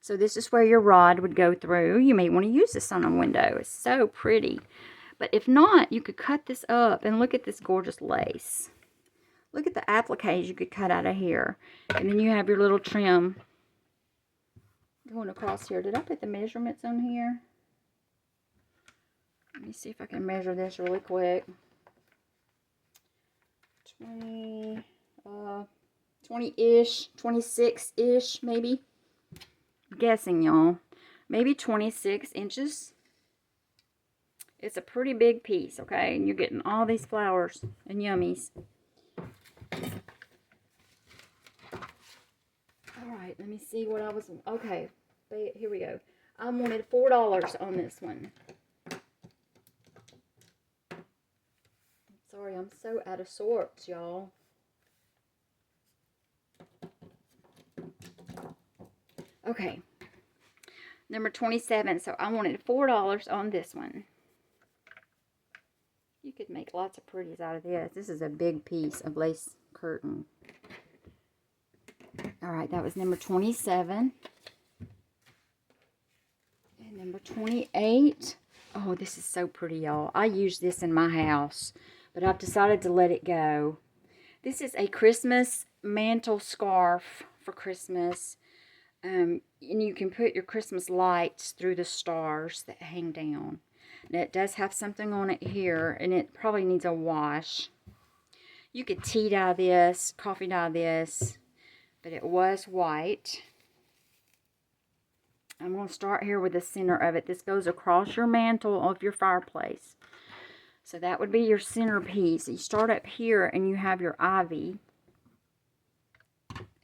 So this is where your rod would go through. You may want to use this on a window. It's so pretty. But if not, you could cut this up, and look at this gorgeous lace. Look at the appliques you could cut out of here. And then you have your little trim going across here. Did I put the measurements on here? Let me see if I can measure this really quick. 20-ish, 26-ish maybe. I'm guessing, y'all. Maybe 26 inches. It's a pretty big piece, okay? And you're getting all these flowers and yummies. Alright, let me see what I was... Okay, here we go. I wanted $4 on this one. Sorry, I'm so out of sorts, y'all. Okay. Number 27. So I wanted $4 on this one. You could make lots of pretties out of this. This is a big piece of lace curtain. Alright, that was number 27. And number 28. Oh, this is so pretty, y'all. I use this in my house, but I've decided to let it go. This is a Christmas mantle scarf for Christmas. And you can put your Christmas lights through the stars that hang down. And it does have something on it here, and it probably needs a wash. You could tea dye this, coffee dye this, but it was white. I'm going to start here with the center of it. This goes across your mantle of your fireplace. So that would be your centerpiece. You start up here and you have your ivy.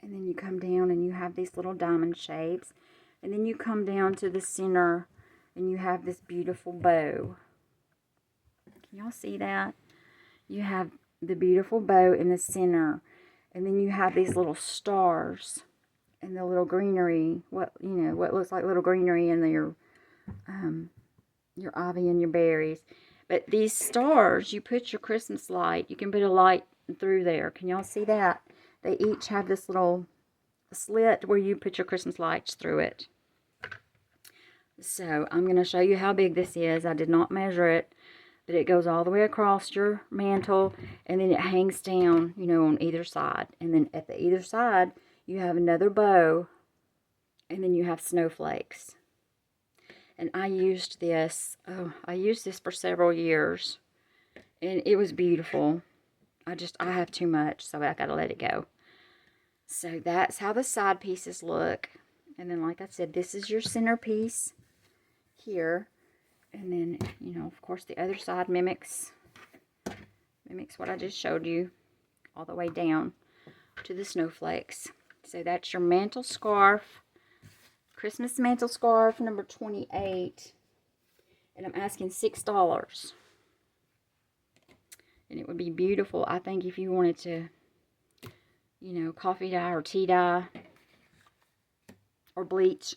And then you come down and you have these little diamond shapes. And then you come down to the center and you have this beautiful bow. Can y'all see that? You have the beautiful bow in the center. And then you have these little stars and the little greenery. What looks like little greenery in your ivy and your berries. But these stars, you put your Christmas light. You can put a light through there. Can y'all see that? They each have this little slit where you put your Christmas lights through it. So I'm going to show you how big this is. I did not measure it, but it goes all the way across your mantle, and then it hangs down, on either side. And then at the either side, you have another bow And then you have snowflakes. And I used this, for several years. And it was beautiful. I have too much, so I gotta let it go. So that's how the side pieces look. And then, like I said, this is your centerpiece here. And then, you know, of course, the other side mimics what I just showed you all the way down to the snowflakes. So that's your mantle scarf, Christmas mantle scarf number 28. And I'm asking $6. And it would be beautiful, I think, if you wanted to, you know, coffee dye or tea dye or bleach.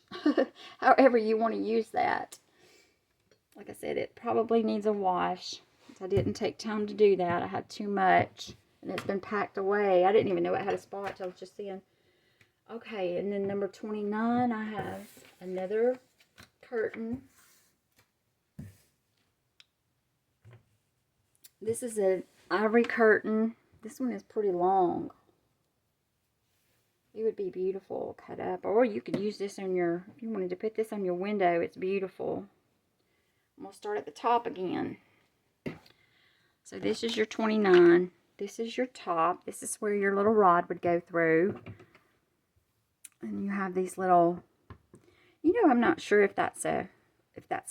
However you want to use that. Like I said, it probably needs a wash. I didn't take time to do that. I had too much. And it's been packed away. I didn't even know it had a spot until I was just seeing. Okay, and then number 29, I have another curtain. This is an ivory curtain. This one is pretty long. It would be beautiful cut up. Or you could use this on your, if you wanted to put this on your window, it's beautiful. I'm going to start at the top again. So this is your 29. This is your top. This is where your little rod would go through. And you have these little, you know, I'm not sure if that's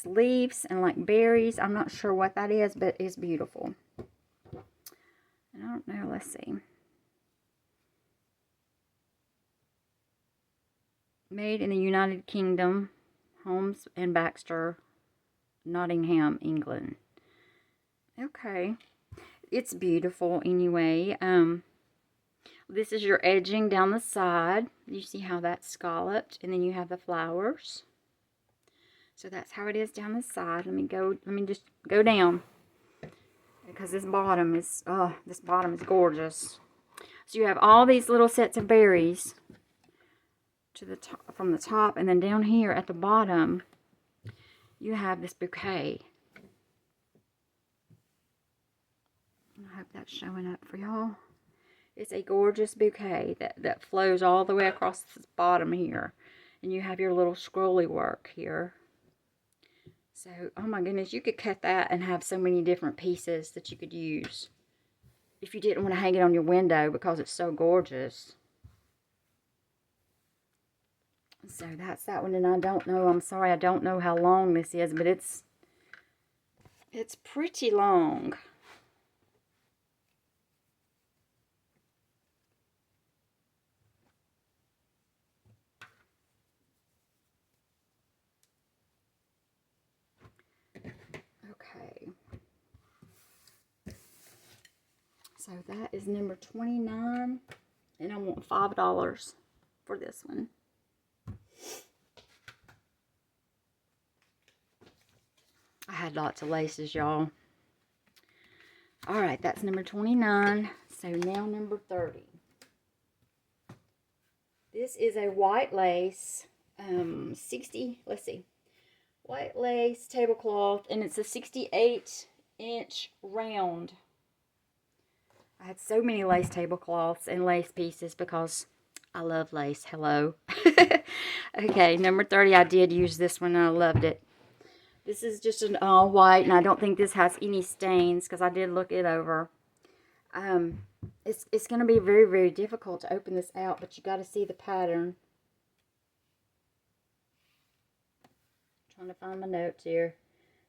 leaves and like berries. I'm not sure what that is, but it's beautiful. And I don't know, let's see. Made in the United Kingdom, Holmes and Baxter, Nottingham, England. Okay. It's beautiful anyway. This is your edging down the side. You see how that's scalloped, and then you have the flowers. So that's how it is down the side. Let me just go down, because this bottom is gorgeous. So you have all these little sets of berries to the top, from the top, and then down here at the bottom you have this bouquet. I hope that's showing up for y'all. It's a gorgeous bouquet that flows all the way across the bottom here. And you have your little scrolly work here. So, oh my goodness, you could cut that and have so many different pieces that you could use. If you didn't want to hang it on your window because it's so gorgeous. So that's that one, and I don't know, I'm sorry, I don't know how long this is, but it's pretty long. Okay. So that is number 29, and I want $5 for this one. I had lots of laces, y'all. Alright, that's number 29. So now number 30. This is a white lace, white lace tablecloth, and it's a 68-inch round. I had so many lace tablecloths and lace pieces because I love lace. Hello. Okay, number 30, I did use this one and I loved it. This is just an all white, and I don't think this has any stains because I did look it over. It's going to be very, very difficult to open this out, but you got to see the pattern. Trying to find my notes here.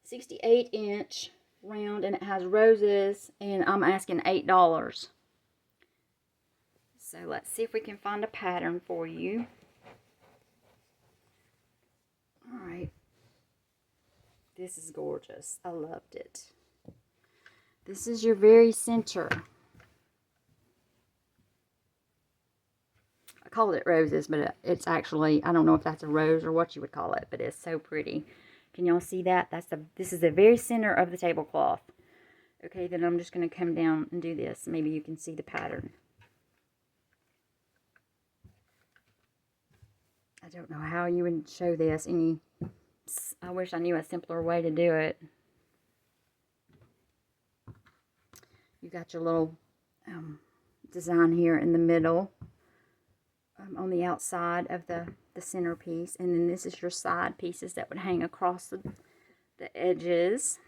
68-inch round, and it has roses, and I'm asking $8. So let's see if we can find a pattern for you. Alright. This is gorgeous. I loved it. This is your very center. I called it roses, but it's actually, I don't know if that's a rose or what you would call it, but it's so pretty. Can y'all see that? This is the very center of the tablecloth. Okay, then I'm just going to come down and do this. Maybe you can see the pattern. I don't know how you would show this. I wish I knew a simpler way to do it. You got your little design here in the middle on the outside of the centerpiece. And then this is your side pieces that would hang across the edges.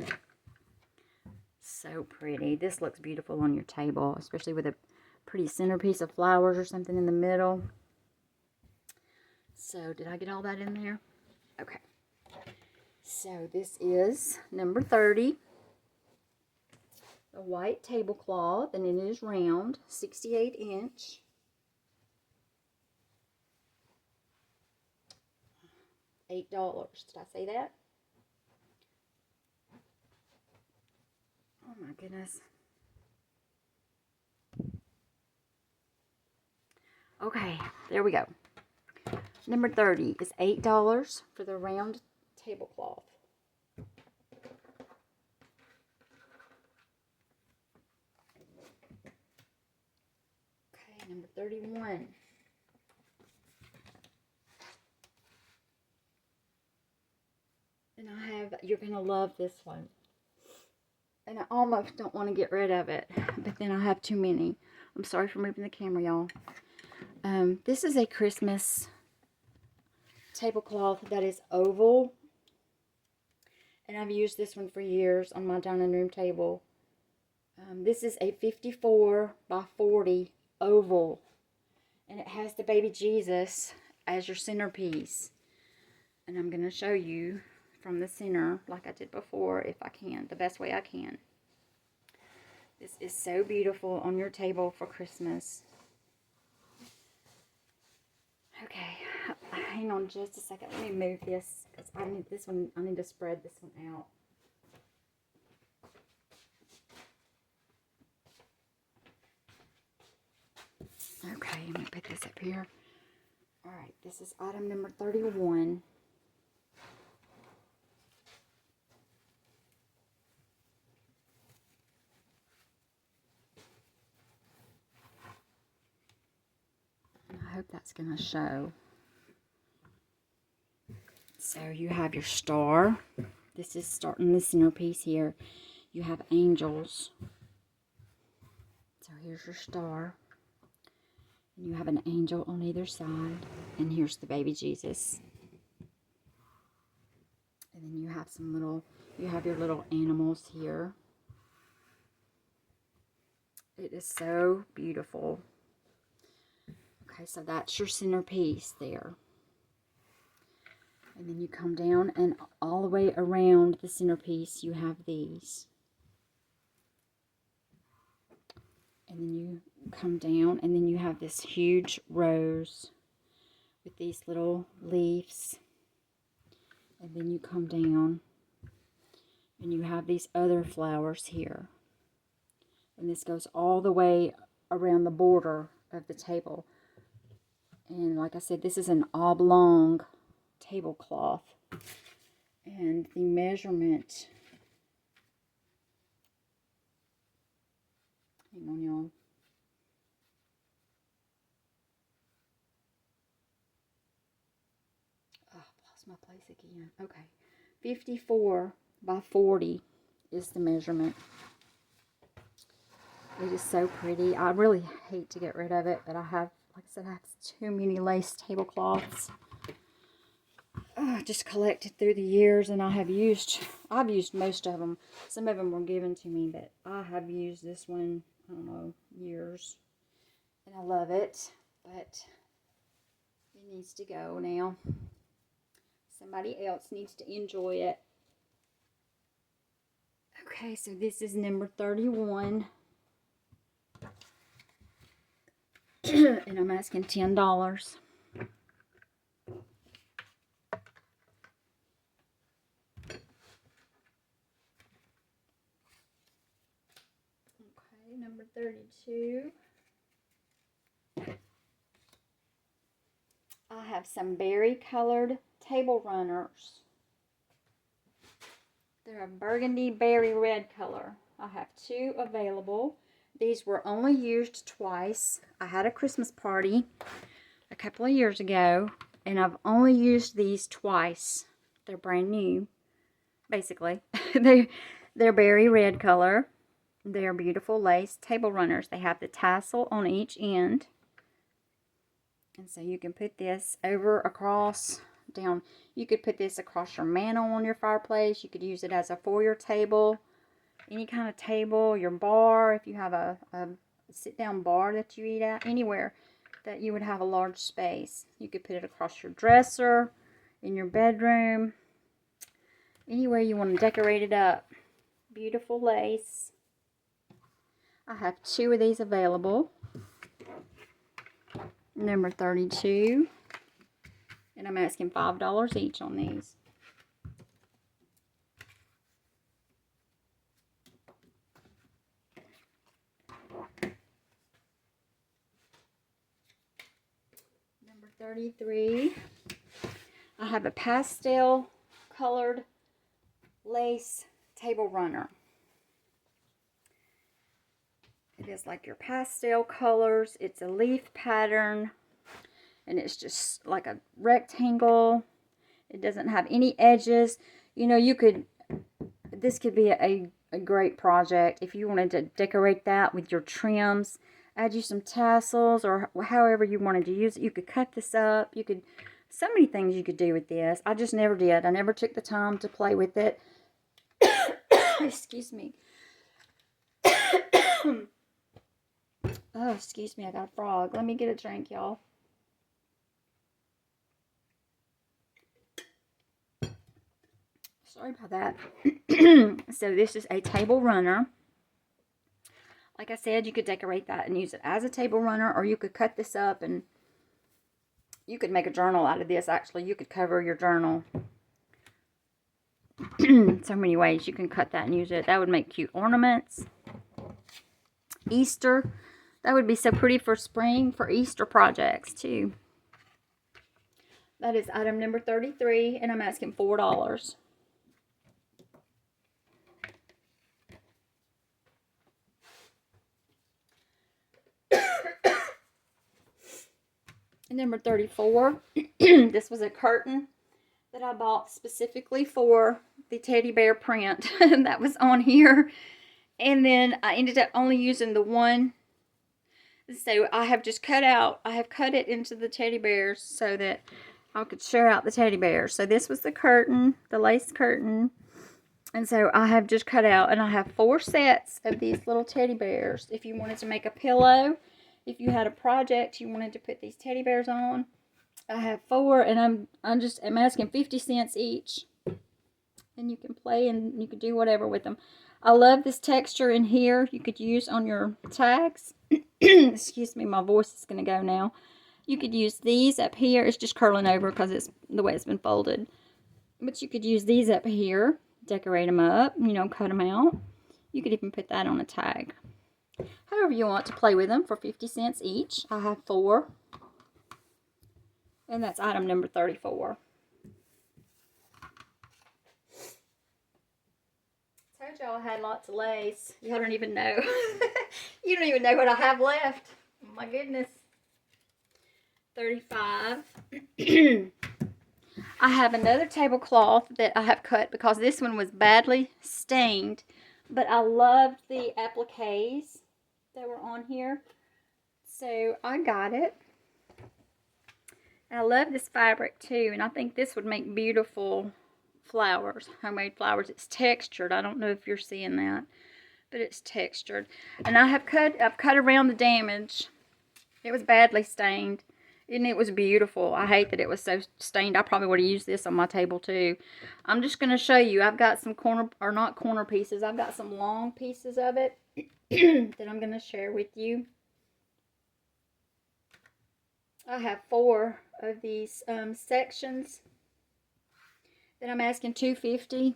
So pretty. This looks beautiful on your table, especially with a pretty centerpiece of flowers or something in the middle. So did I get all that in there? Okay. So this is number 30. The white tablecloth, and it is round, 68 inch. $8. Did I say that? Oh my goodness. Okay, there we go. Number 30 is $8 for the round tablecloth. Okay, number 31. And you're going to love this one. And I almost don't want to get rid of it, but then I have too many. I'm sorry for moving the camera, y'all. This is a Christmas tablecloth that is oval. And I've used this one for years on my dining room table. This is a 54 by 40 oval. And it has the baby Jesus as your centerpiece. And I'm going to show you from the center, like I did before, if I can, the best way I can. This is so beautiful on your table for Christmas. Okay, hang on just a second. Let me move this, because I need this one. I need to spread this one out. Okay, I'm going to put this up here. Alright, this is item number 31. I hope that's going to show. So you have your star. This is starting the centerpiece here. You have angels. So here's your star. And you have an angel on either side. And here's the baby Jesus. And then you have your little animals here. It is so beautiful. Okay, so that's your centerpiece there. And then you come down, and all the way around the centerpiece you have these. And then you come down, and then you have this huge rose with these little leaves. And then you come down, and you have these other flowers here. And this goes all the way around the border of the table. And like I said, this is an oblong tablecloth. And the measurement, hang on, y'all. Oh, I've lost my place again. Okay. 54 by 40 is the measurement. It is so pretty. I really hate to get rid of it, but I have, like I said, I have too many lace tablecloths. Just collected through the years, and I've used most of them. Some of them were given to me, but I have used this one, I don't know, years. And I love it, but it needs to go now. Somebody else needs to enjoy it. Okay, so this is number 31. And I'm asking $10. Okay, number 32. I have some berry colored table runners. They're a burgundy berry red color. I have 2 available. These were only used twice. I had a Christmas party a couple of years ago, and I've only used these twice. They're brand new, basically. They're berry red color. They're beautiful lace table runners. They have the tassel on each end. And so you can put this over, across, down. You could put this across your mantle on your fireplace. You could use it as a foyer table, any kind of table, your bar, if you have a sit-down bar that you eat at, anywhere that you would have a large space. You could put it across your dresser, in your bedroom, anywhere you want to decorate it up. Beautiful lace. I have 2 of these available. Number 32. And I'm asking $5 each on these. Number 33. I have a pastel colored lace table runner. It is like your pastel colors. It's a leaf pattern. And it's just like a rectangle. It doesn't have any edges. You know, this could be a great project if you wanted to decorate that with your trims. Add you some tassels or however you wanted to use it. You could cut this up. So many things you could do with this. I just never did. I never took the time to play with it. Excuse me. Oh, excuse me. I got a frog. Let me get a drink, y'all. Sorry about that. So this is a table runner. Like I said, you could decorate that and use it as a table runner, or you could cut this up and you could make a journal out of this. Actually, you could cover your journal. So many ways you can cut that and use it. That would make cute ornaments. Easter. That would be so pretty for spring, for Easter projects too. That is item number 33, and I'm asking $4. Number 34. This was a curtain that I bought specifically for the teddy bear print that was on here. And then I ended up only using the one. So I have cut it into the teddy bears so that I could share out the teddy bears. So this was the curtain, the lace curtain. And so I have just cut out, and I have 4 sets of these little teddy bears. If you wanted to make a pillow, if you had a project you wanted to put these teddy bears on, I have 4, and I'm asking 50 cents each. And you can play and you can do whatever with them. I love this texture in here. You could use on your tags. Excuse me, my voice is going to go now. You could use these up here. It's just curling over because it's the way it's been folded. But you could use these up here. Decorate them up. You know, cut them out. You could even put that on a tag. However you want to play with them for 50 cents each. I have 4. And that's item number 34. I told y'all I had lots of lace. Y'all don't even know. You don't even know what I have left. Oh my goodness. 35. I have another tablecloth that I have cut because this one was badly stained. But I loved the appliques that were on here. So I got it. I love this fabric too. And I think this would make beautiful flowers, homemade flowers. It's textured. I don't know if you're seeing that, but it's textured. And I've cut around the damage. It was badly stained, and it was beautiful. I hate that it was so stained. I probably would have used this on my table too. I'm just going to show you. I've got some not corner pieces. I've got some long pieces of it that I'm going to share with you. I have 4 of these sections that I'm asking $2.50.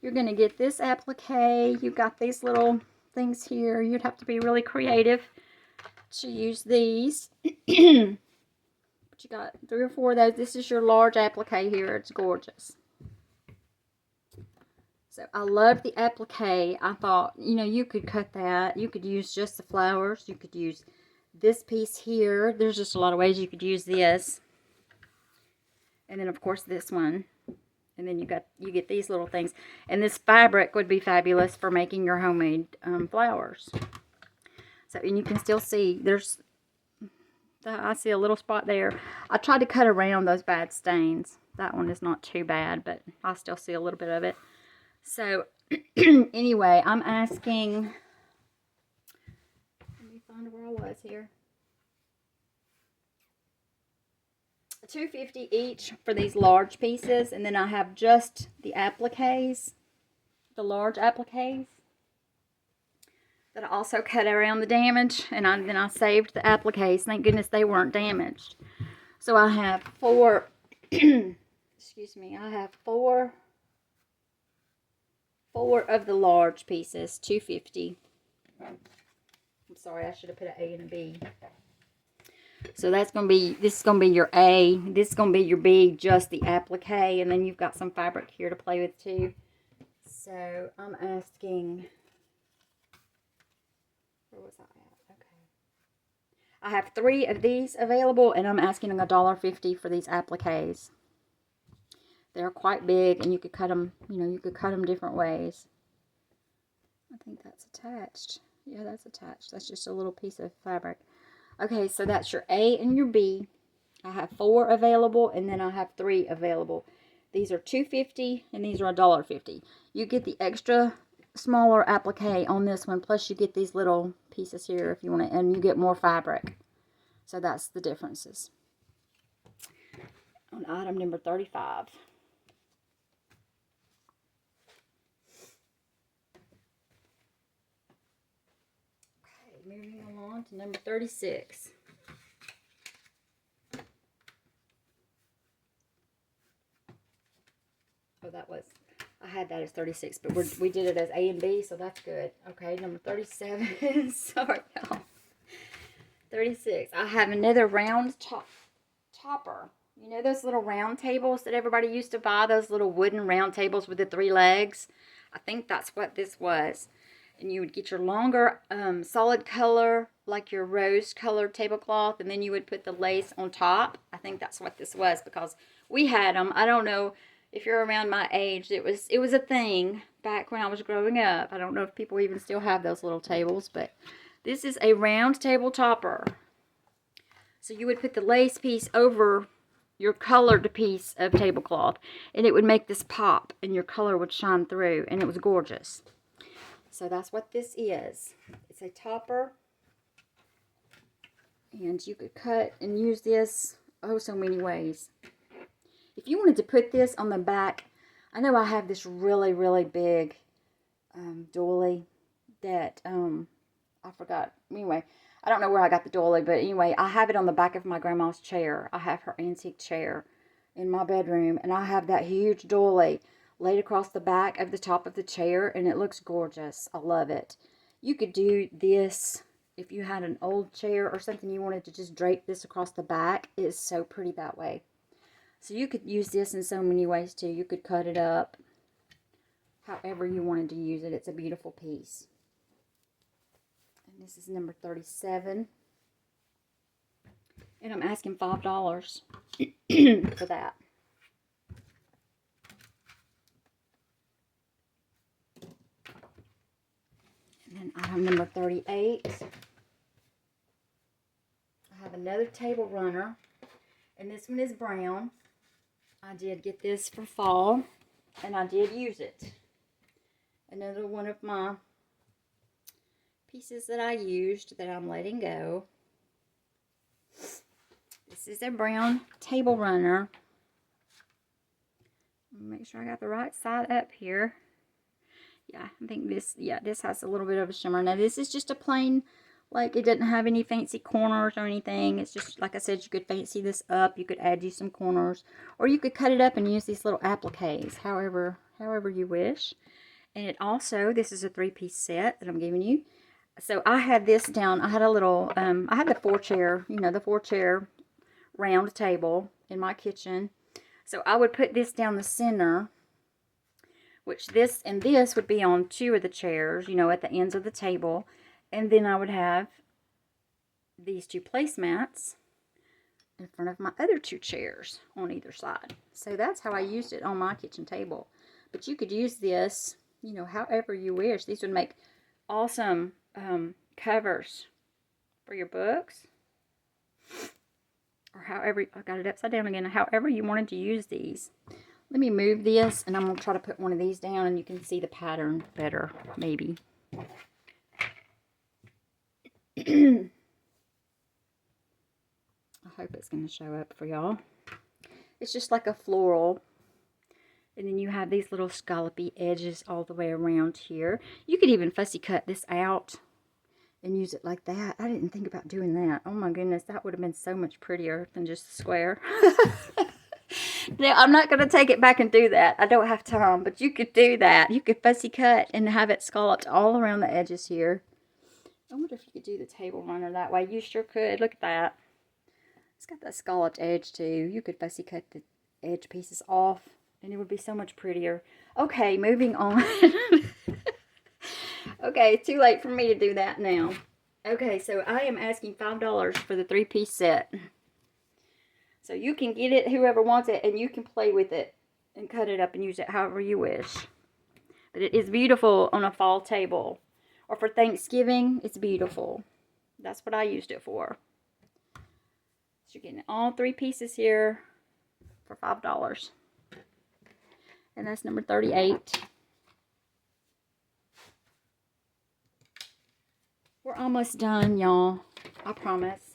You're going to get this applique. You've got these little things here. You'd have to be really creative to use these. But you got 3 or 4 of those. This is your large applique here. It's gorgeous. So I love the applique. I thought, you know, you could cut that. You could use just the flowers. You could use this piece here. There's just a lot of ways you could use this. And then of course this one. And then you get these little things. And this fabric would be fabulous for making your homemade flowers. So, and you can still see there's I see a little spot there. I tried to cut around those bad stains. That one is not too bad, but I still see a little bit of it. So, anyway, I'm asking... Let me find where I was here. $2.50 each for these large pieces, and then I have just the appliques, the large appliques that I also cut around the damage, and then I saved the appliques. Thank goodness they weren't damaged. So I have 4 excuse me, I have 4 of the large pieces, $2.50. I'm sorry, I should have put an A and a B. So that's going to be, this is going to be your A, this is going to be your B, just the applique, and then you've got some fabric here to play with too. So I'm asking, where was I at? Okay. I have 3 of these available, and I'm asking $1.50 for these appliques. They're quite big, and you could cut them, you know, you could cut them different ways. I think that's attached. Yeah, that's attached. That's just a little piece of fabric. Okay, so that's your A and your B. I have 4 available, and then I have 3 available. These are $2.50, and these are $1.50. You get the extra smaller applique on this one, plus you get these little pieces here if you want to, and you get more fabric. So that's the differences. On item number 35. Moving along to number 36. Oh, that was, I had that as 36, but we did it as A and B, so that's good. Okay, number 37. Sorry, y'all. 36. I have another round topper. You know those little round tables that everybody used to buy? Those little wooden round tables with the 3 legs? I think that's what this was. And you would get your longer solid color, like your rose colored tablecloth, and then you would put the lace on top. I think that's what this was, because we had them. I don't know if you're around my age. It was a thing back when I was growing up. I don't know if people even still have those little tables, but this is a round table topper. So you would put the lace piece over your colored piece of tablecloth, and it would make this pop, and your color would shine through, and it was gorgeous. So that's what this is. It's a topper. And you could cut and use this oh so many ways. If you wanted to put this on the back, I know I have this really, really big doily that, I forgot. Anyway, I don't know where I got the doily, but anyway, I have it on the back of my grandma's chair. I have her antique chair in my bedroom, and I have that huge doily laid across the back of the top of the chair, and it looks gorgeous. I love it. You could do this if you had an old chair or something you wanted to just drape this across the back. It is so pretty that way. So you could use this in so many ways too. You could cut it up however you wanted to use it. It's a beautiful piece. And this is number 37. And I'm asking $5 for that. And item number 38. I have another table runner, and this one is brown. I did get this for fall, and I did use it. Another one of my pieces that I used that I'm letting go. This is a brown table runner. Make sure I got the right side up here. Yeah, I think this, yeah, this has a little bit of a shimmer. Now, this is just a plain, like, it doesn't have any fancy corners or anything. It's just, like I said, you could fancy this up. You could add you some corners. Or you could cut it up and use these little appliques, however you wish. And it also, this is a 3-piece set that I'm giving you. So, I had this down. I had a little, I had the 4-chair, you know, the 4-chair round table in my kitchen. So, I would put this down the center, which this and this would be on 2 of the chairs, you know, at the ends of the table. And then I would have these 2 placemats in front of my other 2 chairs on either side. So that's how I used it on my kitchen table. But you could use this, you know, however you wish. These would make awesome covers for your books. however, I got it upside down again, however you wanted to use these. Let me move this, and I'm going to try to put one of these down, and you can see the pattern better, maybe. I hope it's going to show up for y'all. It's just like a floral. And then you have these little scallopy edges all the way around here. You could even fussy cut this out and use it like that. I didn't think about doing that. Oh my goodness, that would have been so much prettier than just a square. Now, I'm not going to take it back and do that. I don't have time, but you could do that. You could fussy cut and have it scalloped all around the edges here. I wonder if you could do the table runner that way. You sure could. Look at that. It's got that scalloped edge too. You could fussy cut the edge pieces off and it would be so much prettier. Okay, moving on. Okay, too late for me to do that now. Okay, so I am asking $5 for the 3-piece set. So you can get it, whoever wants it, and you can play with it and cut it up and use it however you wish. But it is beautiful on a fall table. Or for Thanksgiving, it's beautiful. That's what I used it for. So you're getting all 3 pieces here for $5. And that's number 38. We're almost done, y'all. I promise.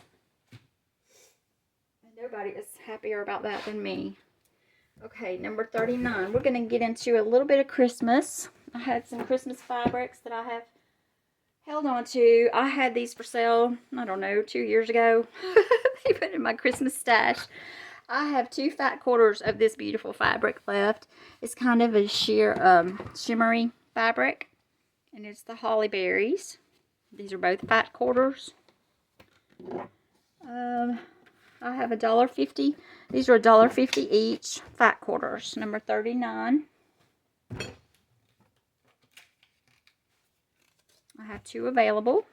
And nobody is happier about that than me. Okay, number 39. We're going to get into a little bit of Christmas. I had some Christmas fabrics that I have held on to. I had these for sale, I don't know, 2 years ago. They put in my Christmas stash. I have 2 fat quarters of this beautiful fabric left. It's kind of a sheer shimmery fabric. And it's the Holly Berries. These are both fat quarters. I have $1.50. These are $1.50 each. Fat quarters. Number 39. I have 2 available.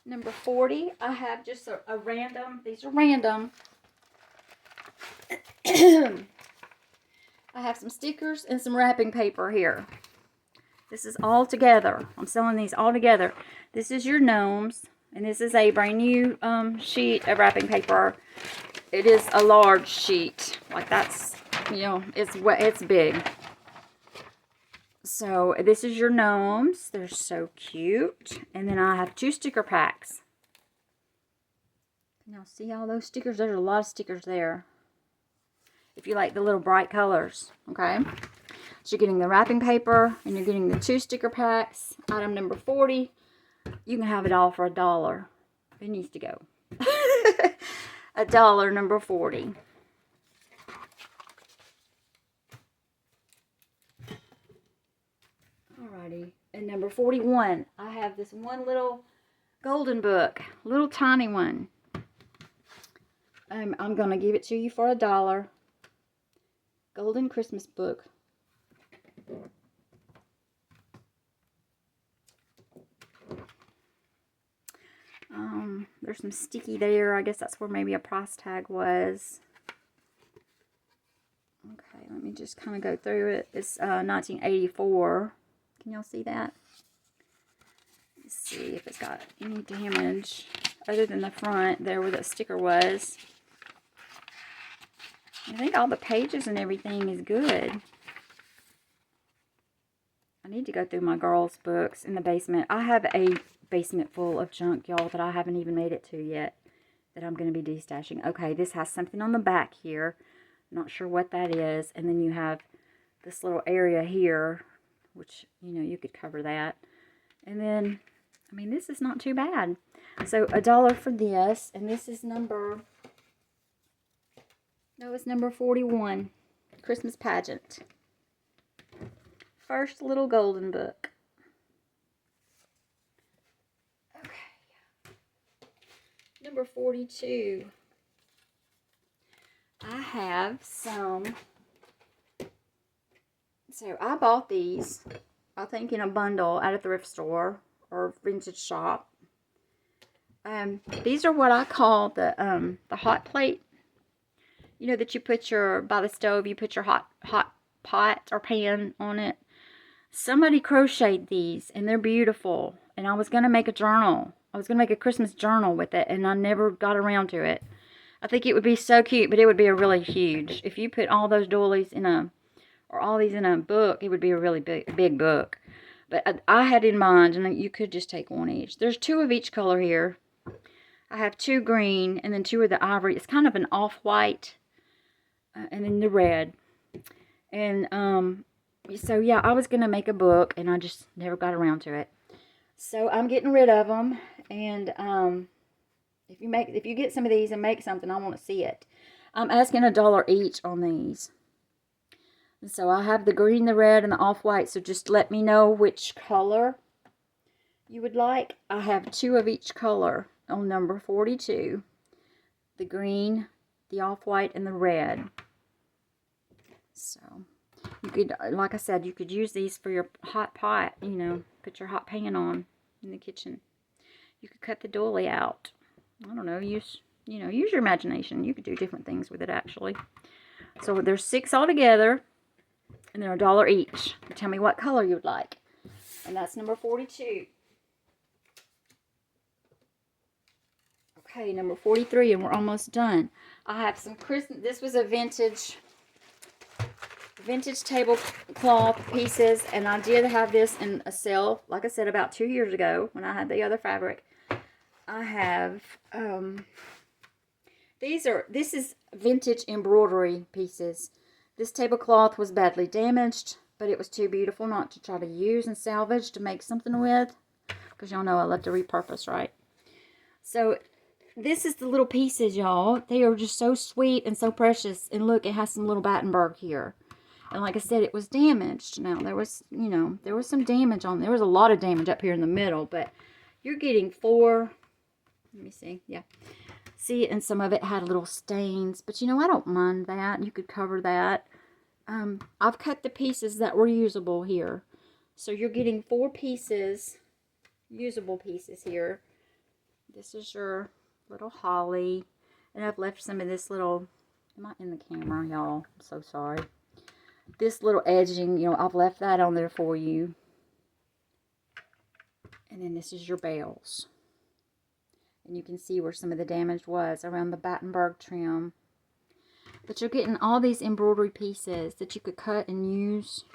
Number 40. I have just a random. These are random. I have some stickers and some wrapping paper here. This is all together. I'm selling these all together. This is your gnomes. And this is a brand new sheet of wrapping paper. It is a large sheet. Like that's, you know, it's big. So this is your gnomes. They're so cute. And then I have 2 sticker packs. Now see all those stickers? There's a lot of stickers there. If you like the little bright colors. Okay. So you're getting the wrapping paper and you're getting the 2 sticker packs. Item number 40. You can have it all for $1. It needs to go. $1, number 40. Alrighty. And number 41. I have this one little golden book. Little tiny one. I'm going to give it to you for $1. Golden Christmas book. There's some sticky there. I guess that's where maybe a price tag was. Okay, let me just kind of go through it. It's 1984. Can y'all see that? Let's see if it's got any damage other than the front there where that sticker was. I think all the pages and everything is good. I need to go through my girls' books in the basement. I have a basement full of junk, y'all, that I haven't even made it to yet, that I'm going to be destashing. Okay, this has something on the back here. Not sure what that is. And then you have this little area here, which, you know, you could cover that. And then, I mean, this is not too bad. So $1 for this, and this is number, no, it's number 41, Christmas Pageant. First little golden book. Okay. Number 42. I have some. So I bought these, I think, in a bundle at a thrift store or vintage shop. These are what I call the hot plate. You know that you put your, by the stove, you put your hot pot or pan on it. Somebody crocheted these, and they're beautiful. and I was going to make a journal. I was going to make a Christmas journal with it, and I never got around to it. I think it would be so cute, but it would be a really huge. If you put all those doilies in a, or all these in a book, it would be a really big book. But I had in mind, and you could just take one each. There's 2 of each color here. I have 2 green, and then 2 of the ivory. It's kind of an off-white, and then the red. And, so yeah, I was going to make a book, and I just never got around to it. So I'm getting rid of them, and, if you get some of these and make something, I want to see it. I'm asking $1 each on these. And so I have the green, the red, and the off-white. So just let me know which color you would like. I have 2 of each color on number 42. The green, the off-white, and the red. So you could, like I said, you could use these for your hot pot. You know, put your hot pan on in the kitchen. You could cut the doily out. I don't know, use your imagination. You could do different things with it, actually. So there's 6 altogether, and they're $1 each. Tell me what color you would like. And that's number 42. Okay, number 43, and we're almost done. I have some Christmas, this was a vintage tablecloth pieces, and I did have this in a sale, like I said, about 2 years ago when I had the other fabric. I have, this is vintage embroidery pieces. This tablecloth was badly damaged, but it was too beautiful not to try to use and salvage to make something with, because y'all know I love to repurpose, right? So this is the little pieces, y'all. They are just so sweet and so precious. And look, it has some little Battenberg here. And like I said, it was damaged. Now, there was, there was some damage on, there was a lot of damage up here in the middle, but you're getting 4, let me see, yeah. See, and some of it had little stains, but I don't mind that. You could cover that. I've cut the pieces that were usable here. So you're getting 4 pieces, usable pieces here. This is your little holly. And I've left some of this little, I'm not in the camera, y'all. I'm so sorry. This little edging, I've left that on there for you. And then this is your bells. And you can see where some of the damage was around the Battenberg trim. But you're getting all these embroidery pieces that you could cut and use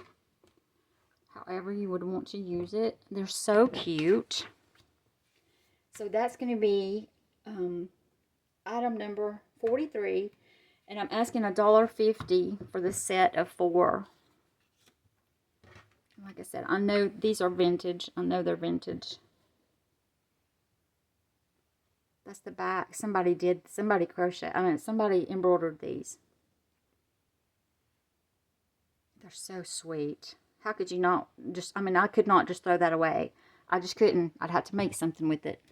however you would want to use it. They're so cute. So that's going to be item number 43. And I'm asking $1.50 for the set of 4. Like I said, I know these are vintage. I know they're vintage. That's the back. Somebody embroidered these. They're so sweet. How could you not I could not just throw that away. I just couldn't. I'd have to make something with it.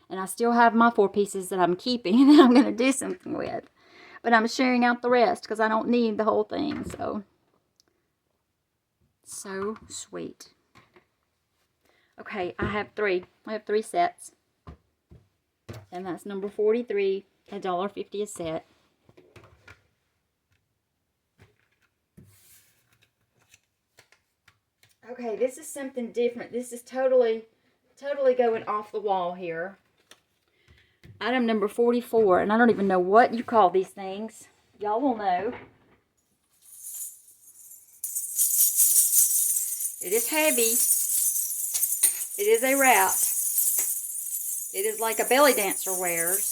And I still have my 4 pieces that I'm keeping that I'm going to do something with. But I'm sharing out the rest because I don't need the whole thing. So sweet. Okay, I have 3. I have 3 sets. And that's number 43, $1.50 a set. Okay, this is something different. This is totally going off the wall here. Item number 44, and I don't even know what you call these things. Y'all will know. It is heavy. It is a wrap. It is like a belly dancer wears.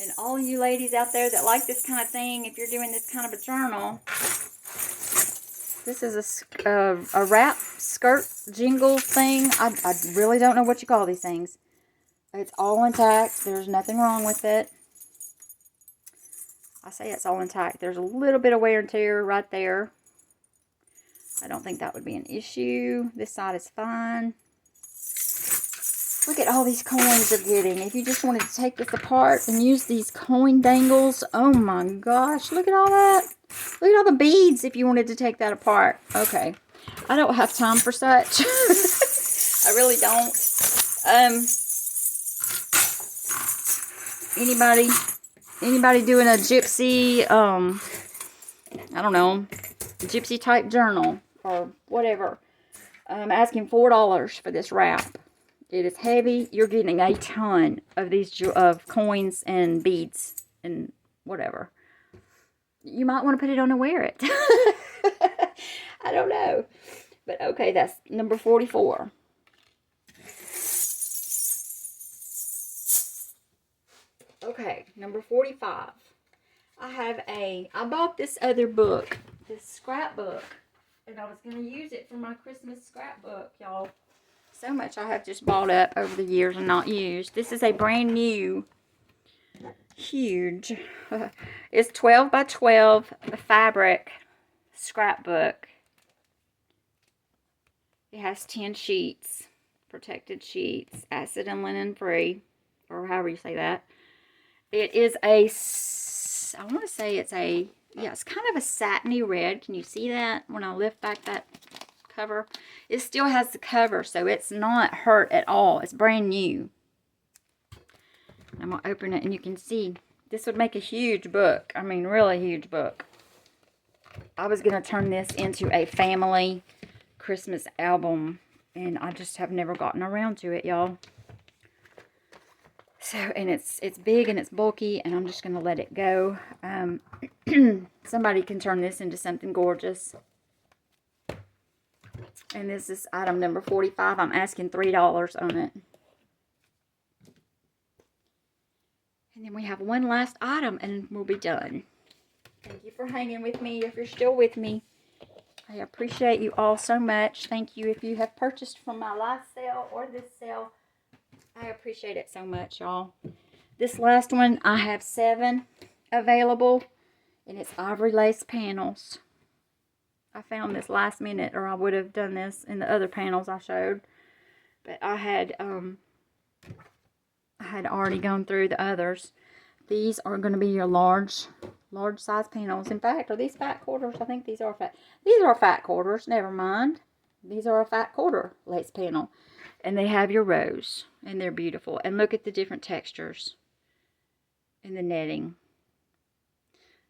And all you ladies out there that like this kind of thing, if you're doing this kind of a journal, this is a wrap skirt jingle thing. I really don't know what you call these things. It's all intact. There's nothing wrong with it. I say it's all intact. There's a little bit of wear and tear right there. I don't think that would be an issue. This side is fine. Look at all these coins you're getting. If you just wanted to take this apart and use these coin dangles. Oh my gosh. Look at all that. Look at all the beads if you wanted to take that apart. Okay. I don't have time for such. I really don't. Anybody doing a gypsy, I don't know, gypsy type journal or whatever. I'm asking $4 for this wrap. It is heavy. You're getting a ton of these of coins and beads and whatever. You might want to put it on and wear it. I don't know. But okay, that's number 44. Okay, number 45. I bought this other book, this scrapbook, and I was going to use it for my Christmas scrapbook, y'all. So much I have just bought up over the years and not used. This is a brand new, huge, it's 12 by 12 fabric scrapbook. It has 10 sheets, protected sheets, acid and linen free, or however you say that. It is I want to say it's it's kind of a satiny red. Can you see that when I lift back that cover? It still has the cover, so it's not hurt at all. It's brand new. I'm going to open it and you can see this would make a huge book. I mean, really huge book. I was going to turn this into a family Christmas album, and I just have never gotten around to it, y'all. So, and it's big and it's bulky, and I'm just going to let it go. Somebody can turn this into something gorgeous. And this is item number 45. I'm asking $3 on it. And then we have one last item, and we'll be done. Thank you for hanging with me. If you're still with me, I appreciate you all so much. Thank you if you have purchased from my last sale or this sale. I appreciate it so much, y'all. This last one, I have 7 available, and it's ivory lace panels. I found this last minute, or I would have done this in the other panels I showed. But I had already gone through the others. These are going to be your large size panels. In fact, are these fat quarters? I think these are fat. These are fat quarters. Never mind. These are a fat quarter lace panel. And they have your rows, and they're beautiful. And look at the different textures in the netting.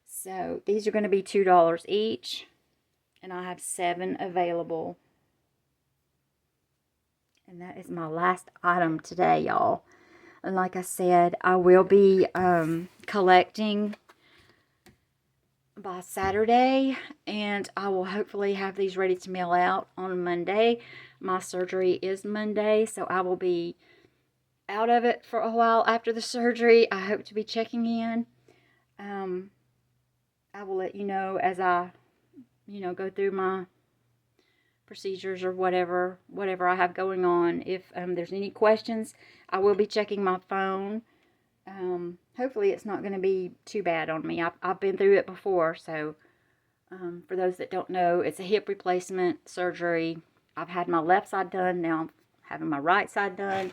So these are going to be $2 each, and I have 7 available. And that is my last item today, y'all. And like I said, I will be collecting by Saturday, and I will hopefully have these ready to mail out on Monday. My surgery is Monday, so I will be out of it for a while after the surgery. I hope to be checking in. I will let you know as I, go through my procedures or whatever I have going on. If there's any questions, I will be checking my phone. Hopefully it's not going to be too bad on me. I've been through it before, so for those that don't know, it's a hip replacement surgery. I've had my left side done, now I'm having my right side done.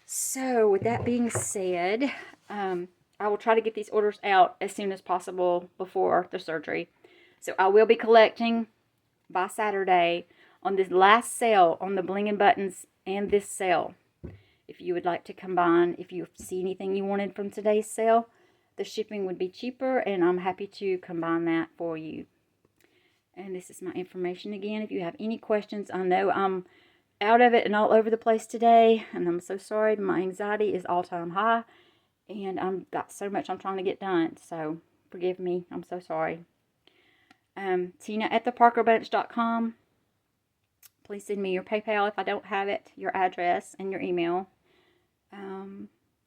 So with that being said, I will try to get these orders out as soon as possible before the surgery. So I will be collecting by Saturday on this last sale on the bling and buttons and this sale. If you would like to combine, if you see anything you wanted from today's sale, the shipping would be cheaper, and I'm happy to combine that for you. And this is my information again. If you have any questions, I know I'm out of it and all over the place today, and I'm so sorry. My anxiety is all-time high, and I've got so much I'm trying to get done, so forgive me. I'm so sorry. Tina@theparkerbunch.com. Please send me your PayPal if I don't have it, your address, and your email.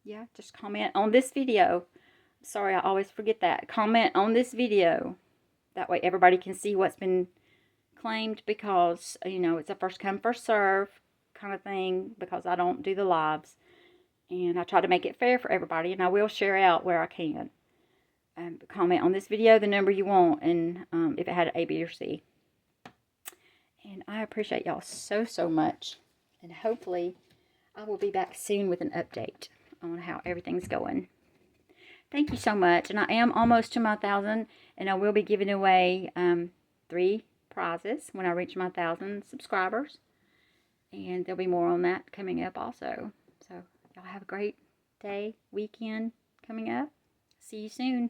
Yeah, just comment on this video. Sorry, I always forget that. Comment on this video. That way everybody can see what's been claimed, because, it's a first come, first serve kind of thing, because I don't do the lives. And I try to make it fair for everybody, and I will share out where I can. Comment on this video the number you want, and if it had an A, B, or C. And I appreciate y'all so, so much. And hopefully I will be back soon with an update on how everything's going. Thank you so much. And I am almost to my 1,000. And I will be giving away 3 prizes when I reach my 1,000 subscribers. And there'll be more on that coming up also. So y'all have a great day, weekend coming up. See you soon.